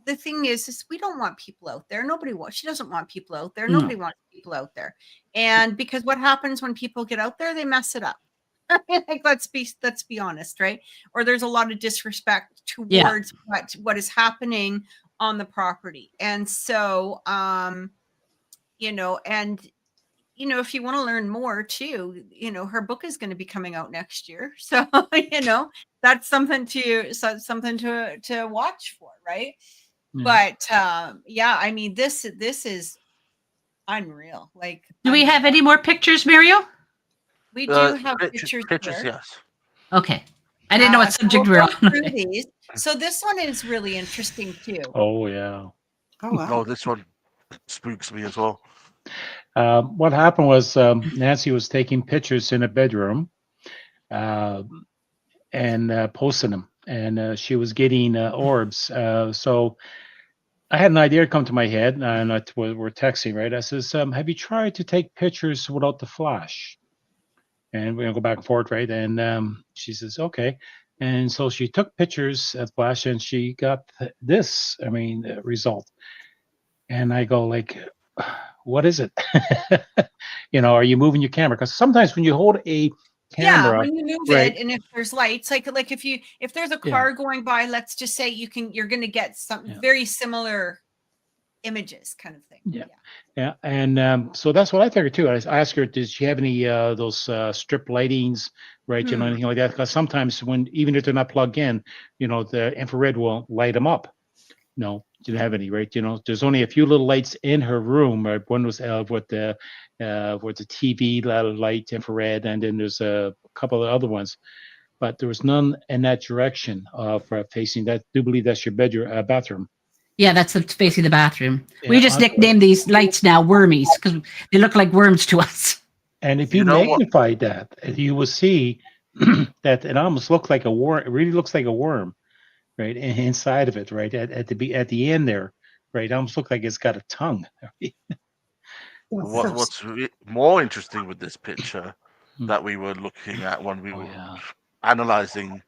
Speaker 2: the thing is we don't want people out there. She doesn't want people out there.
Speaker 3: No.
Speaker 2: Nobody wants people out there. And because what happens when people get out there, they mess it up. Like, let's be honest, right? Or there's a lot of disrespect towards what is happening on the property. And so, you know, if you want to learn more too, her book is going to be coming out next year. So, that's something to watch for, right?
Speaker 4: Yeah.
Speaker 2: But I mean, this is unreal. Like,
Speaker 3: Do we have any more pictures, Muriel?
Speaker 2: we do have pictures
Speaker 5: Pictures,
Speaker 2: here.
Speaker 5: yes.
Speaker 3: Okay. I didn't know what subject we
Speaker 2: we'll
Speaker 3: were
Speaker 2: go
Speaker 3: on.
Speaker 2: through these. So this one is really interesting too.
Speaker 4: Oh yeah.
Speaker 1: Oh, wow.
Speaker 5: Oh, this one spooks me as well.
Speaker 4: What happened was Nancy was taking pictures in a bedroom and posting them, and she was getting orbs. So I had an idea come to my head, and we're texting, right? I says, "Have you tried to take pictures without the flash?" And we're gonna go back and forth, right? And she says, "Okay." And so she took pictures at flash, and she got this. Result. And I go like, what is it? Are you moving your camera? Because sometimes when you hold a camera,
Speaker 2: when you move
Speaker 4: right,
Speaker 2: it, and if there's lights, like if there's a car going by, let's just say you're going to get some very similar images, kind of thing.
Speaker 4: Yeah. And so that's what I figured too. I asked her, did she have any those strip lightings, right? Anything like that? Because sometimes even if they're not plugged in, the infrared will light them up. No, didn't have any, right? There's only a few little lights in her room. Right? One was with the TV light, infrared, and then there's a couple of other ones, but there was none in that direction for facing that. I do believe that's your bedroom, bathroom.
Speaker 3: Yeah, that's facing the bathroom.
Speaker 4: Yeah,
Speaker 3: We just nicknamed these lights now wormies because they look like worms to us.
Speaker 4: And if you magnify that, you will see that it almost looks like a worm. It really looks like a worm. Right, and inside of it, right at the end there, right, it almost looks like it's got a tongue.
Speaker 5: What's more interesting with this picture that we were looking at when we were analyzing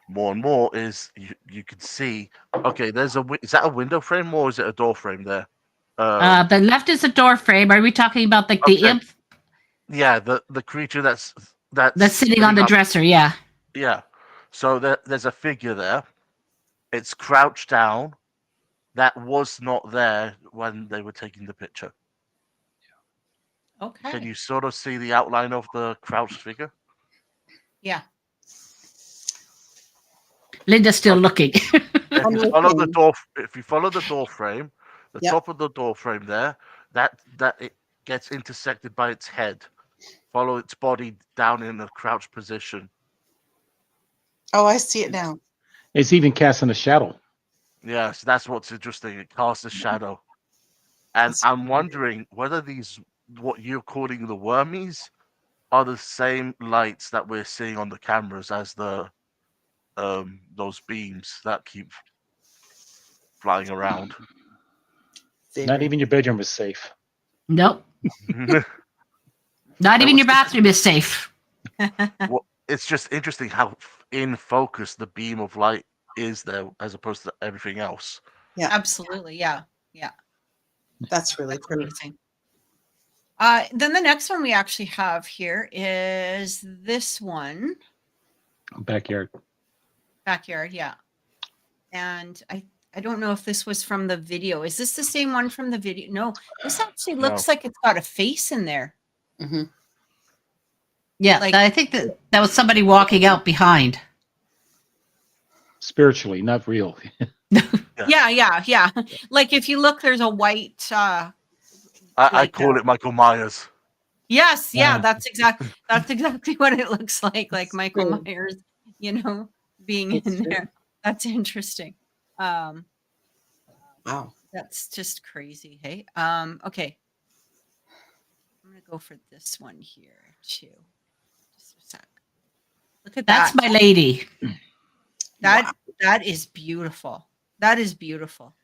Speaker 5: more and more is you could see. Okay, is that a window frame or is it a door frame there?
Speaker 3: The left is a door frame. Are we talking about the imp?
Speaker 5: Yeah, the creature that's
Speaker 3: sitting on the dresser. Yeah.
Speaker 5: Yeah. So there's a figure there. It's crouched down. That was not there when they were taking the picture.
Speaker 2: Okay.
Speaker 5: Can you sort of see the outline of the crouched figure?
Speaker 2: Yeah.
Speaker 3: Lynda's still looking.
Speaker 5: If you follow the door frame, the top of the door frame there, that it gets intersected by its head. Follow its body down in a crouched position.
Speaker 1: Oh, I see it now.
Speaker 4: It's even casting a shadow.
Speaker 5: Yes, that's what's interesting. It casts a shadow. And I'm wondering whether what you're calling the wormies, are the same lights that we're seeing on the cameras as the those beams that keep flying around.
Speaker 4: Not even your bedroom is safe.
Speaker 3: Nope. Not even your bathroom is safe.
Speaker 5: Well, it's just interesting how in focus the beam of light is there as opposed to everything else.
Speaker 2: Yeah, absolutely. Yeah.
Speaker 1: That's really pretty.
Speaker 2: Then the next one we actually have here is this one.
Speaker 4: Backyard,
Speaker 2: yeah. And I don't know if this was from the video. Is this the same one from the video? No, this actually looks like it's got a face in there.
Speaker 1: Mm-hmm.
Speaker 3: Yeah, I think that was somebody walking out behind.
Speaker 4: Spiritually, not real.
Speaker 2: Yeah. Like if you look, there's a white.
Speaker 5: I call it Michael Myers.
Speaker 2: Yes, that's exactly what it looks like Michael Myers, being in there. That's interesting.
Speaker 1: Wow.
Speaker 2: That's just crazy. Hey. Okay. I'm gonna go for this one here too. Just a sec. Look at
Speaker 3: That's
Speaker 2: that.
Speaker 3: my lady.
Speaker 2: That is beautiful. That is beautiful.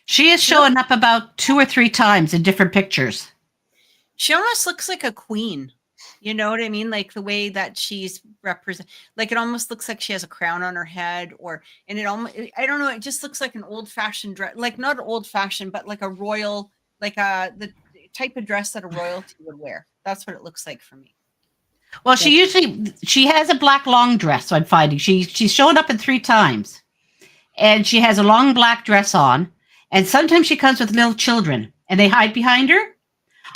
Speaker 3: She is showing up about 2 or 3 times in different pictures.
Speaker 2: She almost looks like a queen. You know what I mean? Like the way that she's represent, like it almost looks like she has a crown on her head, and it almost, I don't know, it just looks like an old fashioned dress, like not old fashioned, but like a royal, like the type of dress that a royalty would wear. That's what it looks like for me.
Speaker 3: Well, she has a black long dress. So I'm finding she's showing up in 3 times, and she has a long black dress on, and sometimes she comes with little children, and they hide behind her.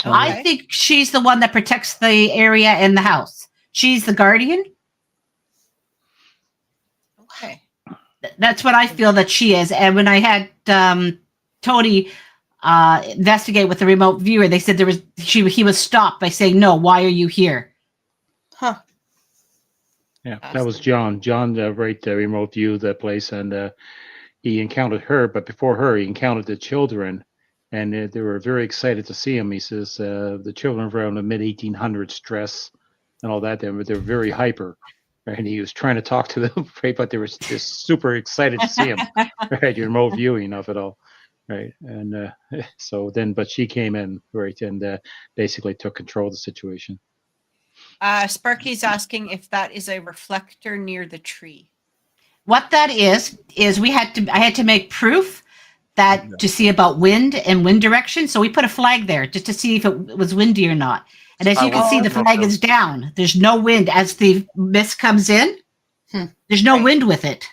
Speaker 2: Okay.
Speaker 3: I think she's the one that protects the area and the house. She's the guardian.
Speaker 2: Okay.
Speaker 3: That's what I feel that she is. And when I had Tony investigate with the remote viewer, they said he was stopped by saying, "No, why are you here?"
Speaker 1: Huh.
Speaker 4: Yeah, that was John. John, remote viewed the place, and he encountered her. But before her, he encountered the children, and they were very excited to see him. He says the children were around the mid 1800s dress and all that. They're very hyper, right? And he was trying to talk to them, right? But they were just super excited to see him, right? Your remote viewing of it all, right? And but she came in, right, and basically took control of the situation.
Speaker 2: Sparky's asking if that is a reflector near the tree.
Speaker 3: What that is I had to make proof that to see about wind and wind direction. So we put a flag there just to see if it was windy or not. And as you can see, the flag is down. There's no wind as the mist comes in. There's no wind with it.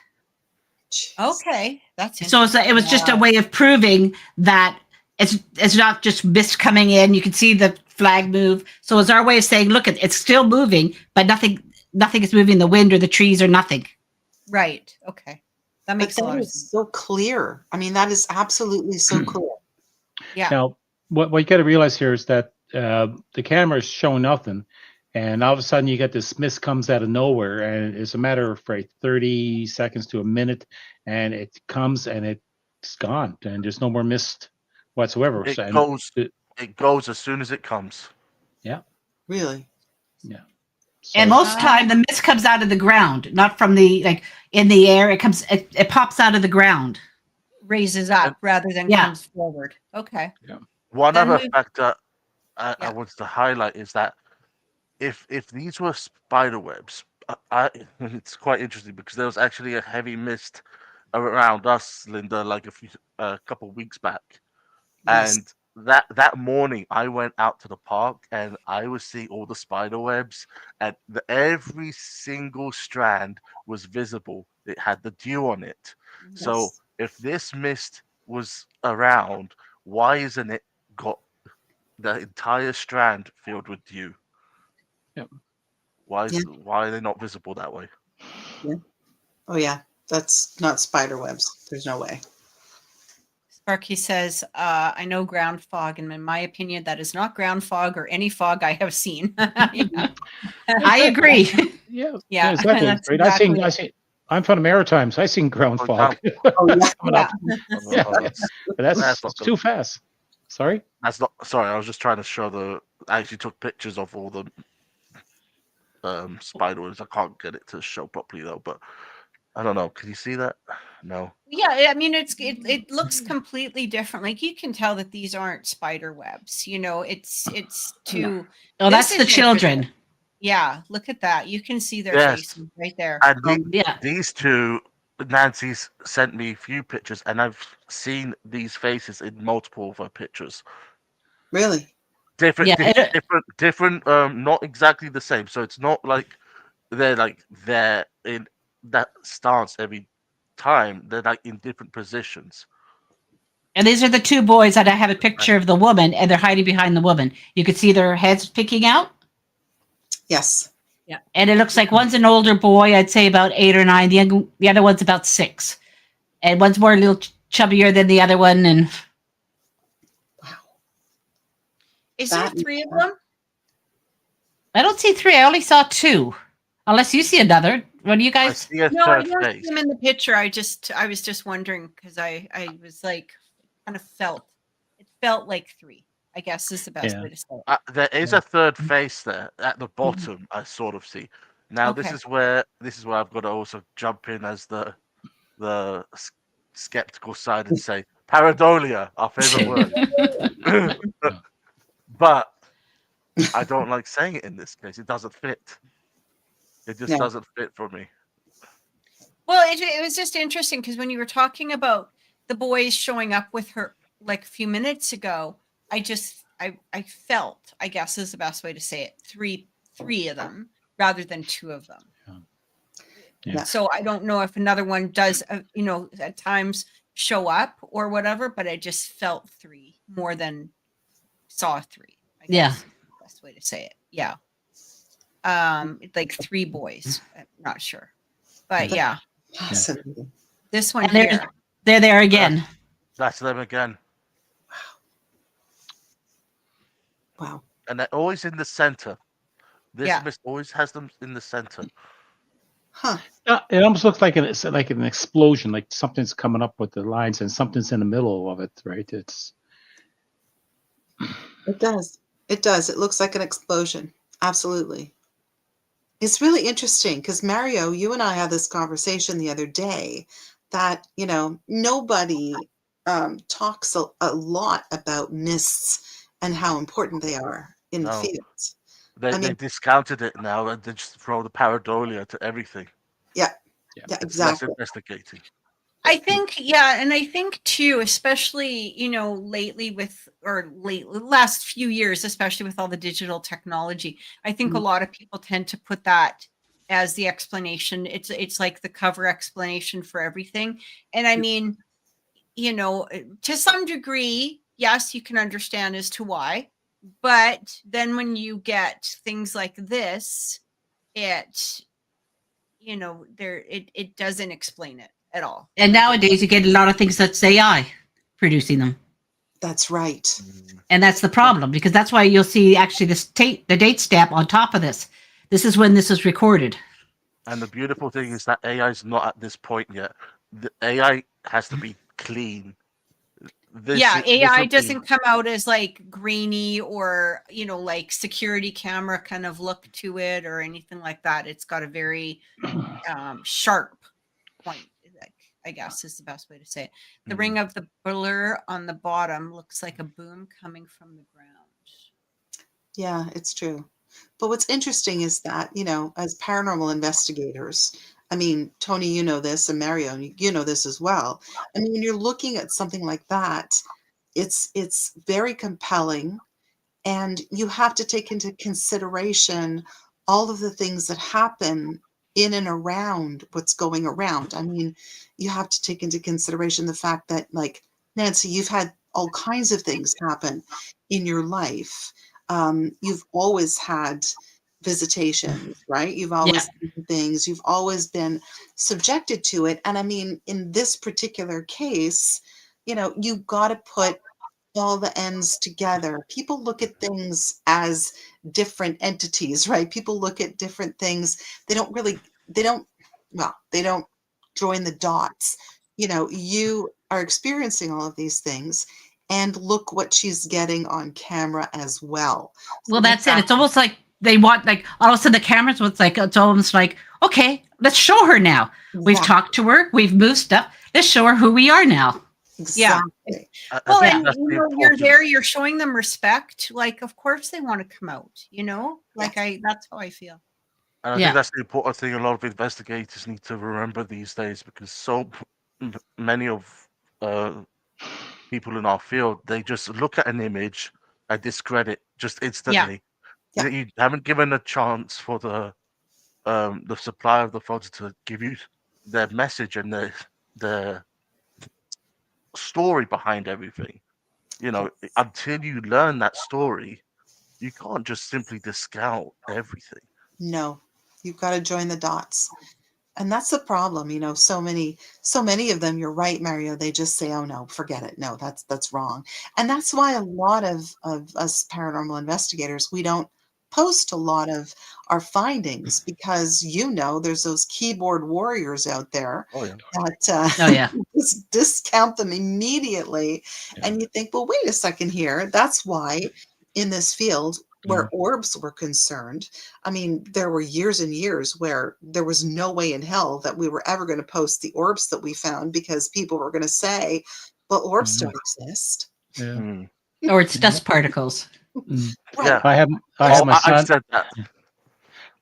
Speaker 2: Okay, that's
Speaker 3: so it was just a way of proving that it's not just mist coming in. You can see the flag move. So it's our way of saying, look, it's still moving, but nothing is moving the wind or the trees or nothing.
Speaker 2: Right. Okay. That makes a lot of sense.
Speaker 1: So clear. I mean, that is absolutely so clear.
Speaker 2: Yeah.
Speaker 4: Now, what you got to realize here is that the camera is showing nothing, and all of a sudden you get this mist comes out of nowhere, and it's a matter of 30 seconds to a minute, and it comes and it's gone, and there's no more mist whatsoever.
Speaker 5: It goes as soon as it comes.
Speaker 4: Yeah.
Speaker 1: Really?
Speaker 4: Yeah.
Speaker 3: So, and most time the mist comes out of the ground, not from the in the air. It pops out of the ground,
Speaker 2: raises up rather than comes forward. Okay.
Speaker 4: Yeah.
Speaker 5: One other factor I want to highlight is that if these were spider webs, it's quite interesting because there was actually a heavy mist around us, Lynda, like a couple of weeks back, and that morning I went out to the park and I was seeing all the spider webs, and every single strand was visible. It had the dew on it. Yes. So if this mist was around, why isn't it got the entire strand filled with dew?
Speaker 4: Yep.
Speaker 5: Why are they not visible that way?
Speaker 1: Yeah. Oh yeah, that's not spider webs. There's no way.
Speaker 2: Sparky says, I know ground fog, and in my opinion, that is not ground fog or any fog I have seen.
Speaker 3: I agree.
Speaker 4: Yeah.
Speaker 2: Yeah.
Speaker 4: Exactly. Right.
Speaker 2: Exactly.
Speaker 4: I see. I'm from the Maritimes. I seen ground fog.
Speaker 5: But
Speaker 4: that's too fast. Sorry?
Speaker 5: That's not. Sorry, I was just trying to show I actually took pictures of all the spider webs. I can't get it to show properly though, but I don't know. Can you see that? No.
Speaker 2: Yeah, I mean it looks completely different. Like you can tell that these aren't spider webs. You know, it's too.
Speaker 3: Oh, that's the children.
Speaker 2: Yeah, look at that. You can see their faces right there.
Speaker 5: And these two, Nancy's sent me a few pictures, and I've seen these faces in multiple of her pictures.
Speaker 1: Really?
Speaker 5: Different, not exactly the same. So it's not like they're in that stance every time. They're like in different positions.
Speaker 3: And these are the 2 boys that I have a picture of the woman, and they're hiding behind the woman. You could see their heads peeking out.
Speaker 1: Yes.
Speaker 3: Yeah. And it looks like one's an older boy, I'd say about 8 or 9. The other one's about 6. And one's more a little chubbier than the other one. And
Speaker 1: wow.
Speaker 2: Is there 3 of them?
Speaker 3: I don't see 3. I only saw 2. Unless you see another. What do you
Speaker 5: I
Speaker 3: guys?
Speaker 5: see a
Speaker 2: No, I
Speaker 5: third
Speaker 2: don't
Speaker 5: face.
Speaker 2: see him in the picture. I was just wondering because I was like, kind of it felt like three, I guess is the best
Speaker 4: Yeah.
Speaker 2: way to say it.
Speaker 5: There is a third face there at the bottom. I sort of see. Now
Speaker 2: Okay.
Speaker 5: this is where I've got to also jump in as the skeptical side and say pareidolia, our favorite word. But I don't like saying it in this case. It doesn't fit. It just
Speaker 1: No.
Speaker 5: doesn't fit for me.
Speaker 2: Well, it was just interesting because when you were talking about the boys showing up with her like a few minutes ago, I felt, I guess is the best way to say it, three of them rather than two of them.
Speaker 4: Yeah.
Speaker 2: So I don't know if another one does, at times show up or whatever, but I just felt three more than saw three. I guess
Speaker 3: Yeah.
Speaker 2: is the best way to say it. Yeah. Like three boys. I'm not sure, but yeah,
Speaker 1: Fascinating.
Speaker 2: this one
Speaker 3: And there's
Speaker 2: here.
Speaker 3: they're there again.
Speaker 5: That's them again,
Speaker 1: Wow.
Speaker 5: and they're always in the center. This
Speaker 2: Yeah.
Speaker 5: mist always has them in the center.
Speaker 1: Huh.
Speaker 4: It almost looks like it's like an explosion, like something's coming up with the lines and something's in the middle of it, right? It's
Speaker 1: It does. It does. It looks like an explosion. Absolutely. It's really interesting because Mario, you and I had this conversation the other day that, nobody talks a lot about mists and how important they are in the
Speaker 5: No.
Speaker 1: fields.
Speaker 5: They
Speaker 1: I
Speaker 5: they
Speaker 1: mean,
Speaker 5: discounted it now and they just throw the pareidolia to everything.
Speaker 1: yeah,
Speaker 4: Yeah.
Speaker 1: yeah,
Speaker 5: It's less
Speaker 1: exactly.
Speaker 5: investigating.
Speaker 2: I think, yeah, and I think too, especially, lately last few years, especially with all the digital technology, I think a
Speaker 1: Mhm.
Speaker 2: lot of people tend to put that as the explanation. It's like the cover explanation for everything. And I mean, to some degree, yes, you can understand as to why, but then when you get things like this, it, it doesn't explain it at all.
Speaker 3: And nowadays, you get a lot of things that's AI producing them.
Speaker 1: That's right.
Speaker 3: And that's the problem because that's why you'll see actually the date stamp on top of this. This is when this is recorded.
Speaker 5: And the beautiful thing is that AI is not at this point yet. The AI has to be clean. This
Speaker 2: AI
Speaker 5: will be-
Speaker 2: doesn't come out as like grainy or like security camera kind of look to it or anything like that. It's got a very sharp point, I guess is the best way to say it. The ring of the blur on the bottom looks like a boom coming from the ground.
Speaker 1: Yeah, it's true. But what's interesting is that, as paranormal investigators, I mean, Tony, you know this, and Mario, you know this as well. I mean, when you're looking at something like that, it's very compelling, and you have to take into consideration all of the things that happen in and around what's going around. I mean, you have to take into consideration the fact that, like, Nancy, you've had all kinds of things happen in your life. You've always had visitations, right? You've always seen things. You've always been subjected to it. And I mean, in this particular case, you've got to put all the ends together. People look at things as different entities, right? People look at different things. They don't join the dots. You are experiencing all of these things, and look what she's getting on camera as well.
Speaker 3: Well, that's it. It's almost like they want, like, all of a sudden the cameras was like, it's almost like, okay, let's show her now. We've
Speaker 1: Exactly.
Speaker 3: talked to her. We've moved stuff. Let's show her who we are now.
Speaker 1: Exactly.
Speaker 2: Well,
Speaker 5: think
Speaker 2: and
Speaker 5: that's the
Speaker 2: you're
Speaker 5: important-
Speaker 2: there, you're showing them respect. Like, of course they want to come out, like that's how I feel.
Speaker 5: And I think that's the important thing a lot of investigators need to remember these days, because so many of people in our field, they just look at an image and discredit just instantly.
Speaker 1: Yeah.
Speaker 5: You haven't given a chance for the supplier of the photo to give you their message and their story behind everything. Until you learn that story, you can't just simply discount everything.
Speaker 1: No, you've got to join the dots. And that's the problem, so many of them, you're right, Mario, they just say, oh no, forget it. No, that's wrong. And that's why a lot of us paranormal investigators, we don't post a lot of our findings because, there's those keyboard warriors out there
Speaker 5: Oh yeah.
Speaker 1: that
Speaker 3: Oh yeah.
Speaker 1: just discount them immediately.
Speaker 4: Yeah.
Speaker 1: And you think, well, wait a second here. That's why in this field where
Speaker 4: Mhm.
Speaker 1: orbs were concerned, I mean, there were years and years where there was no way in hell that we were ever going to post the orbs that we found because people were going to say, well, orbs
Speaker 4: Mhm.
Speaker 1: don't exist.
Speaker 4: Yeah.
Speaker 5: Mm.
Speaker 3: Or it's dust particles.
Speaker 4: Mm.
Speaker 1: Right.
Speaker 5: Yeah.
Speaker 4: I have
Speaker 5: Oh,
Speaker 4: my
Speaker 5: I've
Speaker 4: son.
Speaker 5: said that.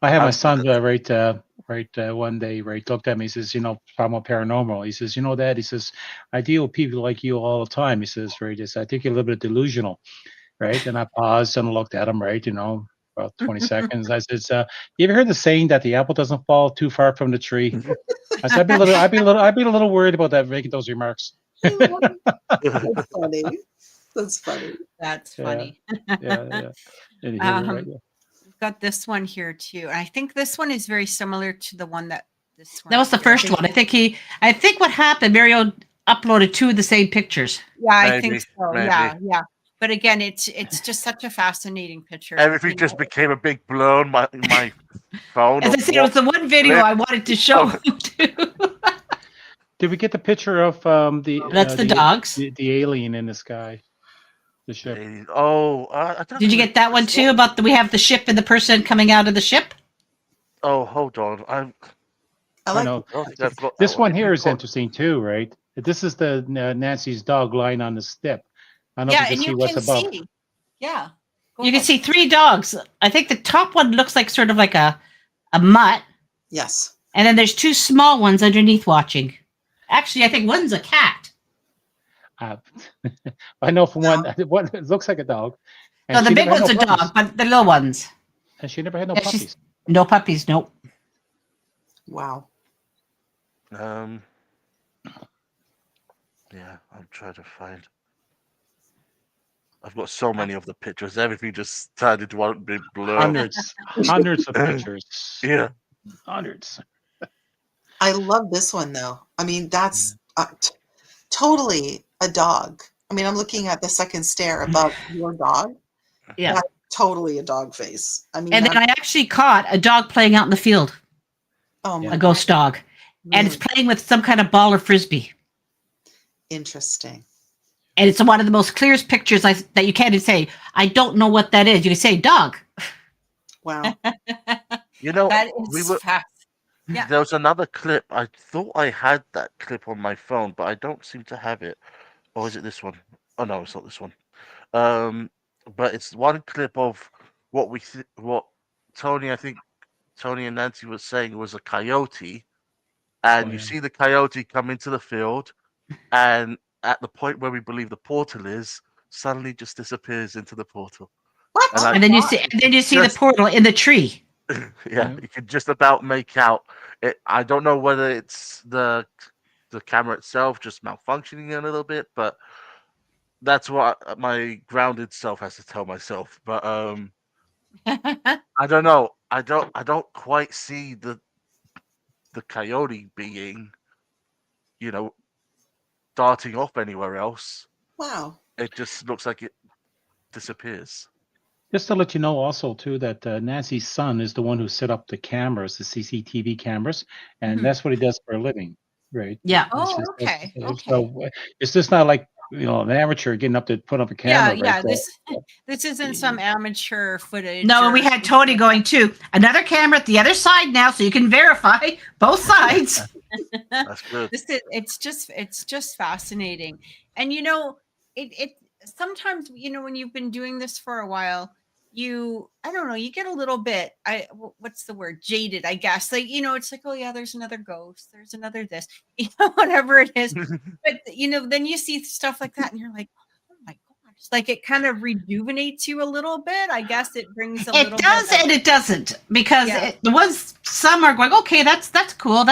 Speaker 4: I had my
Speaker 5: I've said
Speaker 4: son
Speaker 5: that.
Speaker 4: one day looked at me. He says, talking about paranormal. He says, Dad. He says, I deal with people like you all the time. He says, I think you're a little bit delusional, right? And I paused and looked at him, about 20 seconds. I said, you ever heard the saying that the apple doesn't fall too far from the tree? I said, I'd be a little worried about that making those remarks.
Speaker 1: That's funny. That's funny.
Speaker 2: That's
Speaker 4: Yeah.
Speaker 2: funny.
Speaker 4: Yeah. Anywho,
Speaker 2: Um,
Speaker 4: right, yeah.
Speaker 2: We've got this one here too. And I think this one is very similar to the one that this one.
Speaker 3: That was the
Speaker 2: here.
Speaker 3: first one. I think what happened, Mario uploaded 2 of the same pictures.
Speaker 2: Yeah, I
Speaker 5: Maybe,
Speaker 2: think so.
Speaker 5: maybe.
Speaker 2: Yeah. But again, it's just such a fascinating picture.
Speaker 5: Everything just became a big blur on my phone.
Speaker 3: As I
Speaker 5: of
Speaker 3: said, it was the one video
Speaker 5: clip.
Speaker 3: I wanted to show you too.
Speaker 4: Did we get the picture of the?
Speaker 3: That's the dogs.
Speaker 4: The alien in the sky, the ship.
Speaker 5: Oh, I don't
Speaker 3: Did you
Speaker 5: know
Speaker 3: get that one
Speaker 5: this
Speaker 3: too? About we have the ship and the person coming out of the ship.
Speaker 5: Oh, hold on.
Speaker 1: I
Speaker 4: I
Speaker 1: like
Speaker 4: know.
Speaker 5: I don't think I've got
Speaker 4: This
Speaker 5: that
Speaker 4: one here is
Speaker 5: Got-
Speaker 4: interesting too, right? This is the Nancy's dog lying on the step. I don't know
Speaker 2: Yeah,
Speaker 4: if you
Speaker 2: and
Speaker 4: can see
Speaker 2: you
Speaker 4: what's
Speaker 2: can
Speaker 4: above.
Speaker 2: see. Yeah. Go
Speaker 3: You can
Speaker 2: ahead.
Speaker 3: see 3 dogs. I think the top one looks like sort of like a mutt,
Speaker 1: yes.
Speaker 3: and then there's 2 small ones underneath watching. Actually, I think one's a cat.
Speaker 4: I know from one it looks like a dog.
Speaker 3: No, the
Speaker 4: she
Speaker 3: big
Speaker 4: never had
Speaker 3: one's a
Speaker 4: puppies.
Speaker 3: dog, but the little ones.
Speaker 4: And she never had no
Speaker 3: Yeah, she's-
Speaker 4: puppies.
Speaker 3: No puppies, nope.
Speaker 1: Wow.
Speaker 5: Yeah, I'm trying to find. I've got so many of the pictures. Everything just turned into one big blur.
Speaker 4: Hundreds of pictures.
Speaker 5: Yeah.
Speaker 4: Hundreds.
Speaker 1: I love this one though. I mean, that's totally a dog. I mean, I'm looking at the second stare above your dog.
Speaker 3: Yeah.
Speaker 1: That's totally a dog face. I mean,
Speaker 3: And then I actually caught a dog playing out in the field,
Speaker 1: oh my
Speaker 3: a ghost dog, and it's playing with some kind of ball or frisbee.
Speaker 1: interesting.
Speaker 3: And it's one of the most clearest pictures that you can't even say, I don't know what that is. You can say dog.
Speaker 1: Wow.
Speaker 5: You know,
Speaker 2: That
Speaker 5: we
Speaker 2: is
Speaker 5: were.
Speaker 2: fast. Yeah.
Speaker 5: There was another clip. I thought I had that clip on my phone, but I don't seem to have it. Or is it this one? Oh no, it's not this one. But it's one clip of what Tony, I think Tony and Nancy was saying was a coyote, and you see the coyote come into the field, and at the point where we believe the portal is, suddenly just disappears into the portal.
Speaker 1: What?
Speaker 5: And
Speaker 3: And then you see the portal in the tree.
Speaker 5: yeah, you can just about make out it. I don't know whether it's the camera itself just malfunctioning a little bit, but that's what my grounded self has to tell myself. But I don't know. I don't quite see the coyote being, darting off anywhere else.
Speaker 1: Wow.
Speaker 5: It just looks like it disappears.
Speaker 4: Just to let you know also too that Nancy's son is the one who set up the cameras, the CCTV cameras, and that's what he does for a living, right?
Speaker 3: Yeah.
Speaker 2: Oh, okay.
Speaker 4: So it's just not like an amateur getting up to put up a camera.
Speaker 2: Yeah.
Speaker 4: right?
Speaker 2: This isn't some amateur footage.
Speaker 3: No, and we
Speaker 2: or
Speaker 3: had Tony going too. Another camera at the other side now, so you can verify both sides.
Speaker 5: That's good.
Speaker 2: It's just fascinating. And it sometimes, when you've been doing this for a while, I don't know, you get a little bit, what's the word, jaded, I guess. Like, it's like, oh yeah, there's another ghost, there's another this, whatever it is. But then you see stuff like that and you're like, oh my gosh, like it kind of rejuvenates you a little bit. I guess it brings a little
Speaker 3: It does
Speaker 2: bit
Speaker 3: and it doesn't, because
Speaker 2: Yeah.
Speaker 3: the ones, some are going, okay, that's cool.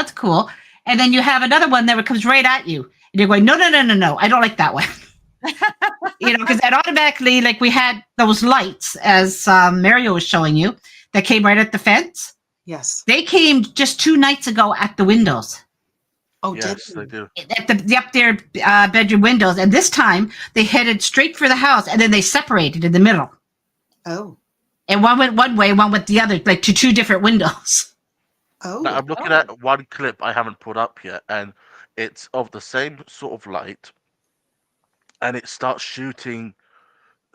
Speaker 3: And then you have another one that comes right at you. And you're going, no, I don't like that one. Because that automatically, like we had those lights, as Mario was showing you, that came right at the fence.
Speaker 1: Yes.
Speaker 3: They came just 2 nights ago at the windows,
Speaker 1: Oh,
Speaker 5: Yes,
Speaker 1: did
Speaker 5: they
Speaker 1: you?
Speaker 5: do.
Speaker 3: at the up there bedroom windows. And this time they headed straight for the house, and then they separated in the middle.
Speaker 1: Oh,
Speaker 3: And one went one way, one went the other, like to two different windows.
Speaker 1: Oh,
Speaker 5: Now, I'm looking at one clip I haven't put up yet, and it's of the same sort of light, and it starts shooting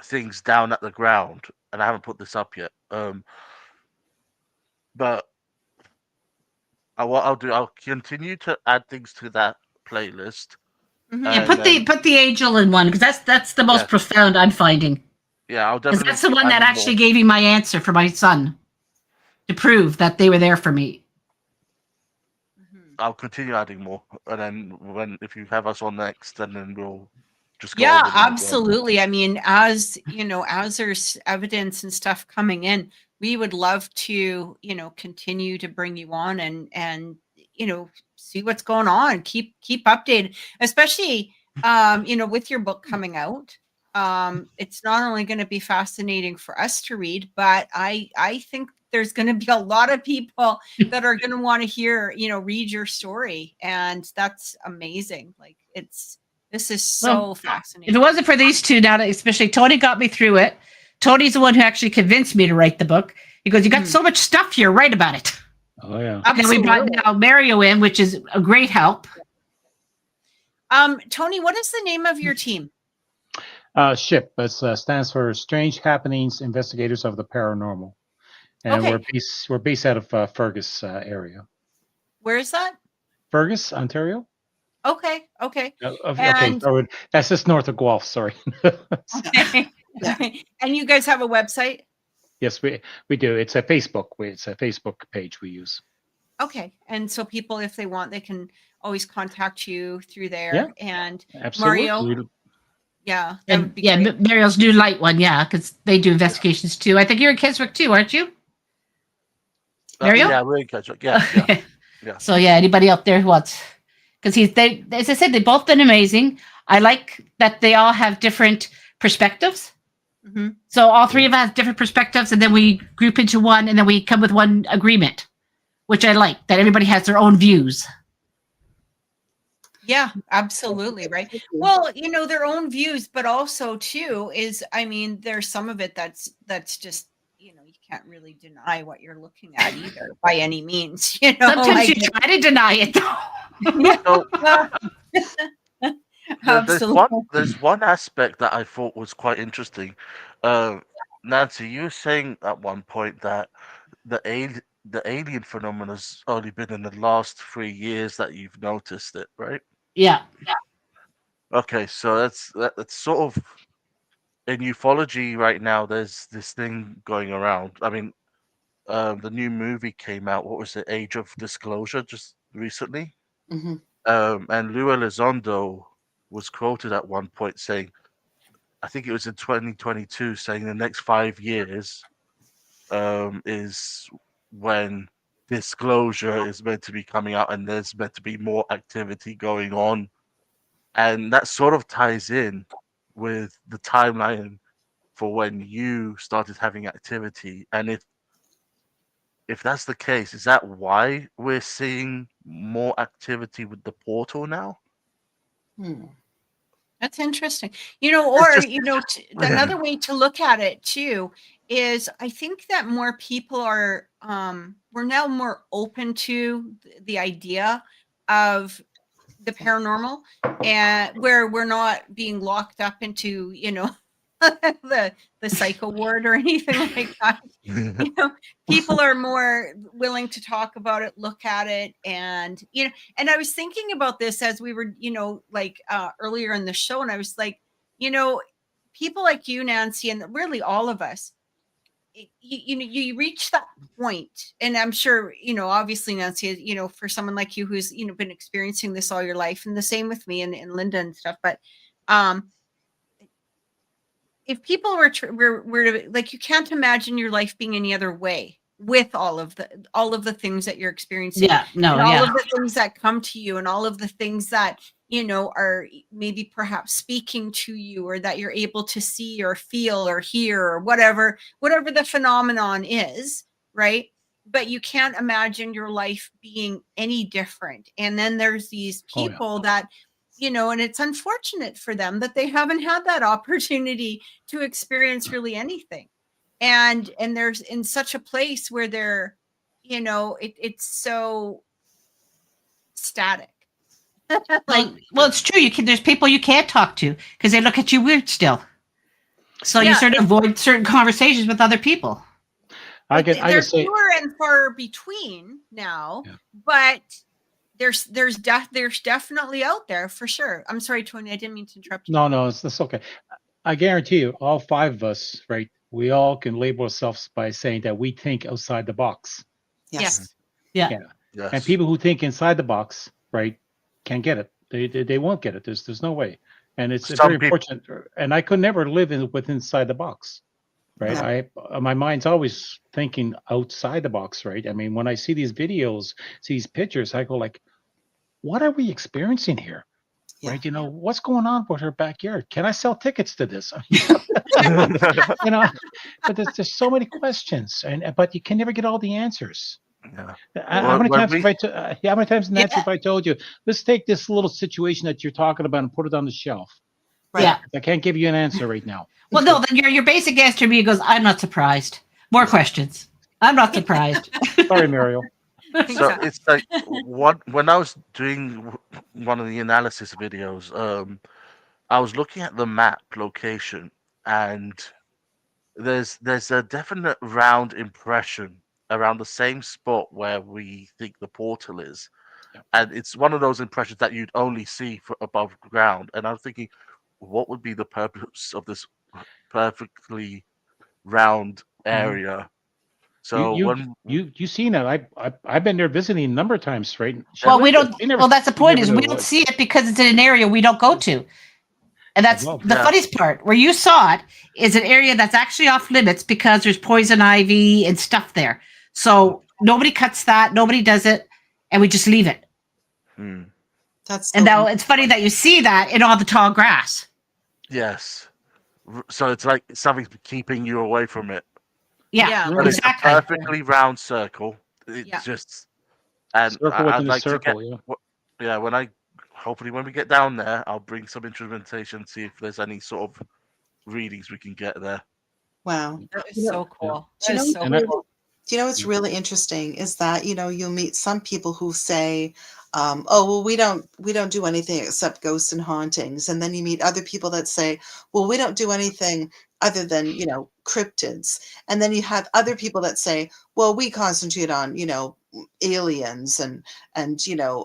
Speaker 5: things down at the ground. And I haven't put this up yet. But what I'll do, I'll continue to add things to that playlist.
Speaker 2: Mhm.
Speaker 3: Yeah,
Speaker 5: And then,
Speaker 3: put the angel in one, because that's the most
Speaker 5: Yes.
Speaker 3: profound I'm finding.
Speaker 5: yeah, I'll
Speaker 3: Because
Speaker 5: definitely
Speaker 3: that's the
Speaker 5: keep
Speaker 3: one that
Speaker 5: adding
Speaker 3: actually
Speaker 5: more.
Speaker 3: gave me my answer for my son, to prove that they were there for me.
Speaker 2: Mhm.
Speaker 5: I'll continue adding more, and then if you have us on next, and then we'll just go
Speaker 2: Yeah,
Speaker 5: over them again.
Speaker 2: absolutely. I mean, as you know, as there's evidence and stuff coming in, we would love to, continue to bring you on and see what's going on. Keep updated, especially with your book coming out. It's not only going to be fascinating for us to read, but I think there's going to be a lot of people that are going to want to hear, read your story, and that's amazing. Like this is so
Speaker 3: Well,
Speaker 2: fascinating.
Speaker 3: If it wasn't for these two, now that especially Tony got me through it. Tony's the one who actually convinced me to write the book. He goes, "You got so much stuff here, write about it."
Speaker 4: Oh yeah.
Speaker 3: And then we brought
Speaker 2: Absolutely.
Speaker 3: now Mario in, which is a great help.
Speaker 2: Tony, what is the name of your team?
Speaker 4: SHIP. It stands for Strange Happenings Investigators of the Paranormal, and
Speaker 2: Okay.
Speaker 4: we're based out of Fergus area,
Speaker 2: Where is that?
Speaker 4: Fergus, Ontario.
Speaker 2: Okay.
Speaker 4: Okay,
Speaker 2: And
Speaker 4: so that's just north of Guelph. Sorry.
Speaker 2: okay.
Speaker 1: Yeah.
Speaker 2: Okay. And you guys have a website?
Speaker 4: Yes, we do. It's a Facebook. It's a Facebook page we use.
Speaker 2: Okay. And so people, if they want, they can always contact you through there.
Speaker 4: Yeah,
Speaker 2: And
Speaker 4: absolutely.
Speaker 2: Mario, yeah, that would
Speaker 3: And
Speaker 2: be
Speaker 3: yeah,
Speaker 2: great.
Speaker 3: Mario's New Light one, yeah, because they do investigations too. I think you're in Keswick too, aren't you? Mario?
Speaker 5: Yeah, we're in Cathryn. Yeah. Yeah.
Speaker 3: So yeah, anybody out there who wants, because they, as I said, they've both been amazing. I like that they all have different perspectives.
Speaker 2: Mhm.
Speaker 3: So all three of us have different perspectives, and then we group into one, and then we come with one agreement, which I like, that everybody has their own views.
Speaker 2: Yeah, absolutely. Right. Well, their own views, but also too is, I mean, there's some of it that's just, you can't really deny what you're looking at either by any means,
Speaker 3: Sometimes
Speaker 2: like,
Speaker 3: you try to deny it, though.
Speaker 5: So
Speaker 2: absolutely.
Speaker 5: there's one aspect that I thought was quite interesting. Nancy, you were saying at one point that the alien phenomena's only been in the last 3 years that you've noticed it, right?
Speaker 3: Yeah.
Speaker 5: Okay, so that's sort of in ufology right now. There's this thing going around. I mean, the new movie came out. What was it? Age of Disclosure, just recently.
Speaker 1: hmm
Speaker 5: And Lou Elizondo was quoted at one point saying, I think it was in 2022, saying the next 5 years is when disclosure is meant to be coming out, and there's meant to be more activity going on. And that sort of ties in with the timeline for when you started having activity. And if that's the case, is that why we're seeing more activity with the portal now?
Speaker 1: Hmm.
Speaker 2: That's interesting.
Speaker 5: It's just
Speaker 2: Another way to look at it too is I think that more people are we're now more open to the idea of the paranormal, and where we're not being locked up into, the psycho ward or anything like that. People are more willing to talk about it, look at it, and and I was thinking about this as we were, earlier in the show, and I was like, people like you, Nancy, and really all of us, you reach that point, and I'm sure, obviously, Nancy, for someone like you who's, been experiencing this all your life, and the same with me and Lynda and stuff, but if people were to, like, you can't imagine your life being any other way with all of the things that you're experiencing,
Speaker 3: Yeah. No.
Speaker 2: and all
Speaker 3: Yeah.
Speaker 2: of the things that come to you, and all of the things that are maybe perhaps speaking to you, or that you're able to see or feel or hear, or whatever the phenomenon is, right? But you can't imagine your life being any different. And then there's these
Speaker 4: Oh, yeah.
Speaker 2: people that, and it's unfortunate for them that they haven't had that opportunity to experience really anything. and there's in such a place where they're, it's so static. Like,
Speaker 3: well, it's true. There's people you can't talk to because they look at you weird still. So you
Speaker 2: Yeah,
Speaker 3: sort of avoid certain conversations with other people.
Speaker 4: I can
Speaker 2: they're
Speaker 4: say,
Speaker 2: fewer and far between now,
Speaker 4: Yeah.
Speaker 2: but there's definitely out there for sure. I'm sorry, Tony, I didn't mean to interrupt you.
Speaker 4: no, it's okay. I guarantee you, all five of us, right? We all can label ourselves by saying that we think outside the box.
Speaker 1: Yes.
Speaker 3: Yeah.
Speaker 4: Yeah.
Speaker 5: Yes.
Speaker 4: And people who think inside the box, right, can't get it. They won't get it. There's no way. And it's
Speaker 5: Some
Speaker 4: very
Speaker 5: people-
Speaker 4: important. And I could never live inside the box, right? My mind's always thinking outside the box, right? I mean, when I see these videos, see these pictures, I go like, what are we experiencing here?
Speaker 1: Yeah.
Speaker 4: Right? What's going on with her backyard? Can I sell tickets to this? But there's so many questions, but you can never get all the answers.
Speaker 5: Yeah.
Speaker 4: How many
Speaker 5: When
Speaker 4: times
Speaker 5: we-
Speaker 4: how many times, Nancy, have I told you, let's take this little situation that you're talking about and put it on the shelf?
Speaker 1: Right.
Speaker 3: Yeah.
Speaker 4: I can't give you an answer right now.
Speaker 3: Well, no, then your basic answer to me goes, I'm not surprised. More questions. I'm not surprised.
Speaker 4: Sorry, Mario.
Speaker 5: So it's like when I was doing one of the analysis videos, I was looking at the map location, and there's a definite round impression around the same spot where we think the portal is.
Speaker 4: Yeah.
Speaker 5: And it's one of those impressions that you'd only see above ground. And I'm thinking, what would be the purpose of this perfectly round area? So
Speaker 4: you seen it? I've been there visiting a number of times, right?
Speaker 3: Well, we don't.
Speaker 4: We never-
Speaker 3: Well, that's the point.
Speaker 4: never
Speaker 3: Is
Speaker 4: knew
Speaker 3: we
Speaker 4: it
Speaker 3: don't
Speaker 4: was.
Speaker 3: see it because it's in an area we don't go to, and that's
Speaker 4: Well,
Speaker 3: the
Speaker 5: yeah.
Speaker 3: funniest part. Where you saw it is an area that's actually off limits because there's poison ivy and stuff there. So nobody cuts that. Nobody does it, and we just leave it.
Speaker 5: Hmm.
Speaker 1: That's
Speaker 3: And
Speaker 1: the-
Speaker 3: now it's funny that you see that in all the tall grass.
Speaker 5: Yes. So it's like something's keeping you away from it.
Speaker 3: Yeah,
Speaker 2: Yeah.
Speaker 5: But
Speaker 3: exactly.
Speaker 5: it's a perfectly round circle. It's
Speaker 2: Yeah.
Speaker 5: just, and
Speaker 4: Circle
Speaker 5: I'd
Speaker 4: within a
Speaker 5: like
Speaker 4: circle,
Speaker 5: to
Speaker 4: yeah.
Speaker 5: get, yeah. Hopefully when we get down there, I'll bring some instrumentation, see if there's any sort of readings we can get there.
Speaker 1: wow.
Speaker 2: That is so cool.
Speaker 1: Do you
Speaker 2: That
Speaker 1: know
Speaker 2: is so
Speaker 4: And I-
Speaker 2: cool.
Speaker 1: Do you know what's really interesting is that you'll meet some people who say, "Oh, well, we don't do anything except ghosts and hauntings," and then you meet other people that say, "Well, we don't do anything other than cryptids," and then you have other people that say, "Well, we concentrate on aliens and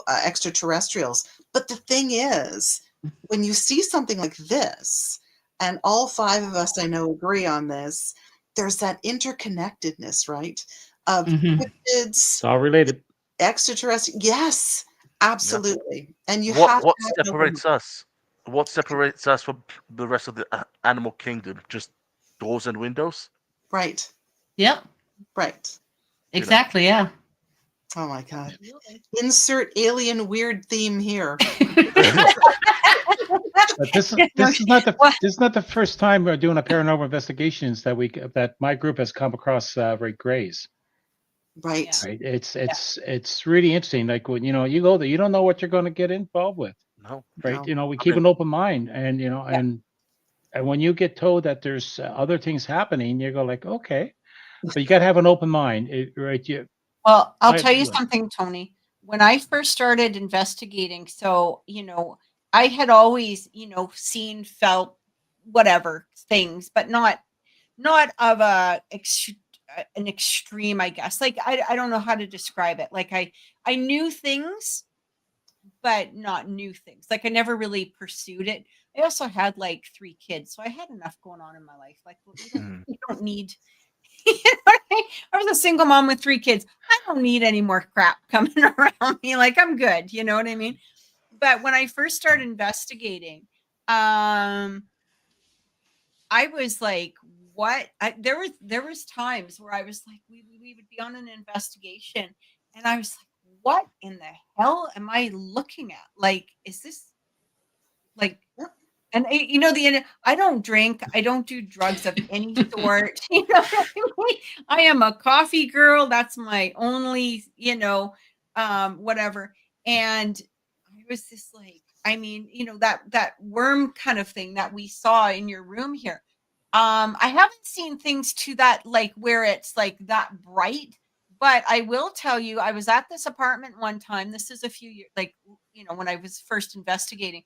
Speaker 1: extraterrestrials." But the thing is, when you see something like this, and all five of us I know agree on this, there's that interconnectedness, right? Of
Speaker 3: Mhm.
Speaker 1: cryptids,
Speaker 4: It's all related.
Speaker 1: extraterrestrial. Yes, absolutely. And you have
Speaker 5: What
Speaker 1: to have an open-
Speaker 5: separates us? What separates us from the rest of the animal kingdom? Just doors and windows?
Speaker 1: right,
Speaker 3: Yep,
Speaker 1: right.
Speaker 3: exactly. Yeah.
Speaker 1: Oh my God. Insert alien weird theme here.
Speaker 4: But this is not the first time we're doing a paranormal investigations that my group has come across Ray Grays.
Speaker 1: Right.
Speaker 4: Right? It's really interesting. Like when you go there, you don't know what you're going to get involved with.
Speaker 5: No.
Speaker 4: Right?
Speaker 1: No.
Speaker 4: We keep an open mind, and and when you get told that there's other things happening, you go like, okay, but you got to have an open mind, right?
Speaker 2: Well, I'll
Speaker 4: I-
Speaker 2: tell you
Speaker 4: yeah.
Speaker 2: something, Tony. When I first started investigating, so, I had always, seen, felt whatever things, but not of an extreme, I guess. Like, I don't know how to describe it. Like, I knew things, but not new things. Like, I never really pursued it. I also had like 3 kids, so I had enough going on in my life. Like, you don't need. I was a single mom with 3 kids. I don't need any more crap coming around me. Like, I'm good. You know what I mean? But when I first started investigating, I was like, what? There was times where I was like, we would be on an investigation, and I was like, what in the hell am I looking at? Like, is this like? And I don't drink. I don't do drugs of any sort. You know what I mean? I am a coffee girl. That's my only, whatever. And I was just like, I mean, that worm kind of thing that we saw in your room here. I haven't seen things to that, like where it's like that bright, but I will tell you, I was at this apartment one time. This is a few years, like, when I was first investigating,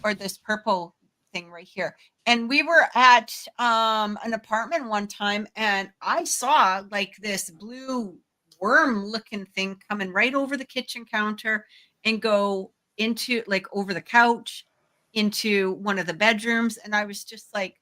Speaker 2: or this purple thing right here. And we were at an apartment one time, and I saw like this blue worm looking thing coming right over the kitchen counter and go into, like, over the couch into one of the bedrooms. And I was just like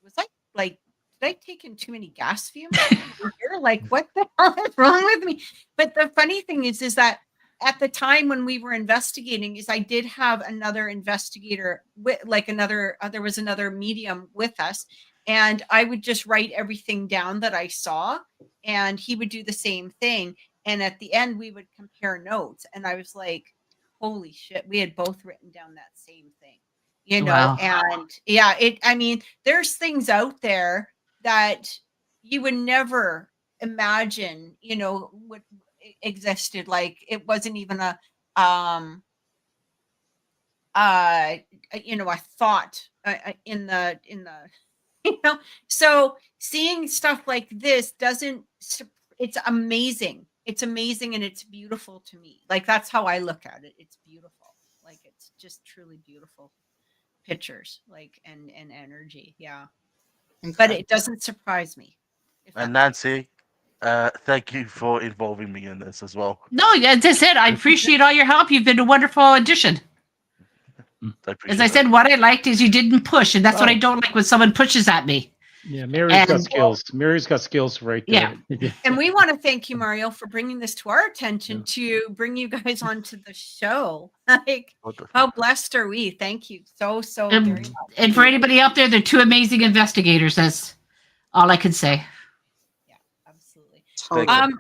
Speaker 2: was I like, did I take in too many gas fumes over here? Like, what the hell is wrong with me? But the funny thing is that at the time when we were investigating, is I did have another investigator with, like, there was another medium with us, and I would just write everything down that I saw, and he would do the same thing. And at the end, we would compare notes, and I was like, holy shit, we had both written down that same thing.
Speaker 3: Wow.
Speaker 2: And yeah, I mean, there's things out there that you would never imagine, what existed. Like, it wasn't even a thought in the so seeing stuff like this it's amazing. It's amazing, and it's beautiful to me. Like, that's how I look at it. It's beautiful. Like, it's just truly beautiful pictures, like, and energy. Yeah.
Speaker 1: Okay.
Speaker 2: But it doesn't surprise me.
Speaker 5: And Nancy, thank you for involving me in this as well.
Speaker 3: No, as I said, I appreciate all your help. You've been a wonderful addition. As I said, what I liked is you didn't push, and that's what I don't like when someone pushes at me.
Speaker 4: Yeah, Mary's got skills. Mary's got skills right there.
Speaker 3: Yeah.
Speaker 2: And we want to thank you, Mario, for bringing this to our attention, to bring you guys onto the show. Like, how blessed are we? Thank you so very much.
Speaker 3: And for anybody out there, they're two amazing investigators. That's all I can say.
Speaker 2: Yeah, absolutely.
Speaker 1: Totally.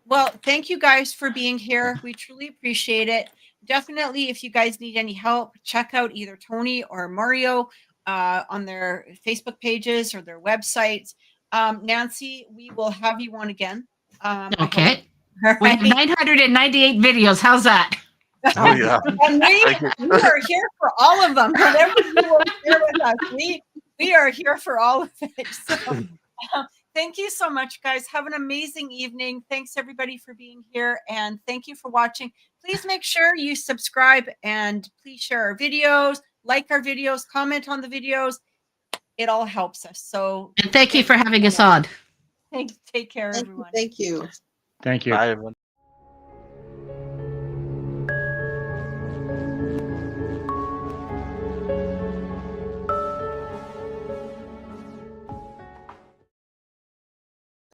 Speaker 2: Well, thank you guys for being here. We truly appreciate it. Definitely, if you guys need any help, check out either Tony or Mario on their Facebook pages or their websites. Nancy, we will have you on again.
Speaker 3: Okay.
Speaker 2: Right.
Speaker 3: We have 998 videos. How's that?
Speaker 5: Oh, yeah.
Speaker 2: And we are here for all of them. Whatever you will share with us, we are here for all of it. So thank you so much, guys. Have an amazing evening. Thanks, everybody, for being here. And thank you for watching. Please make sure you subscribe, and please share our videos, like our videos, comment on the videos. It all helps us. So,
Speaker 3: And thank you for having us on.
Speaker 2: Thanks. Take care, everyone.
Speaker 1: Thank you.
Speaker 4: Thank you.
Speaker 5: Bye, everyone.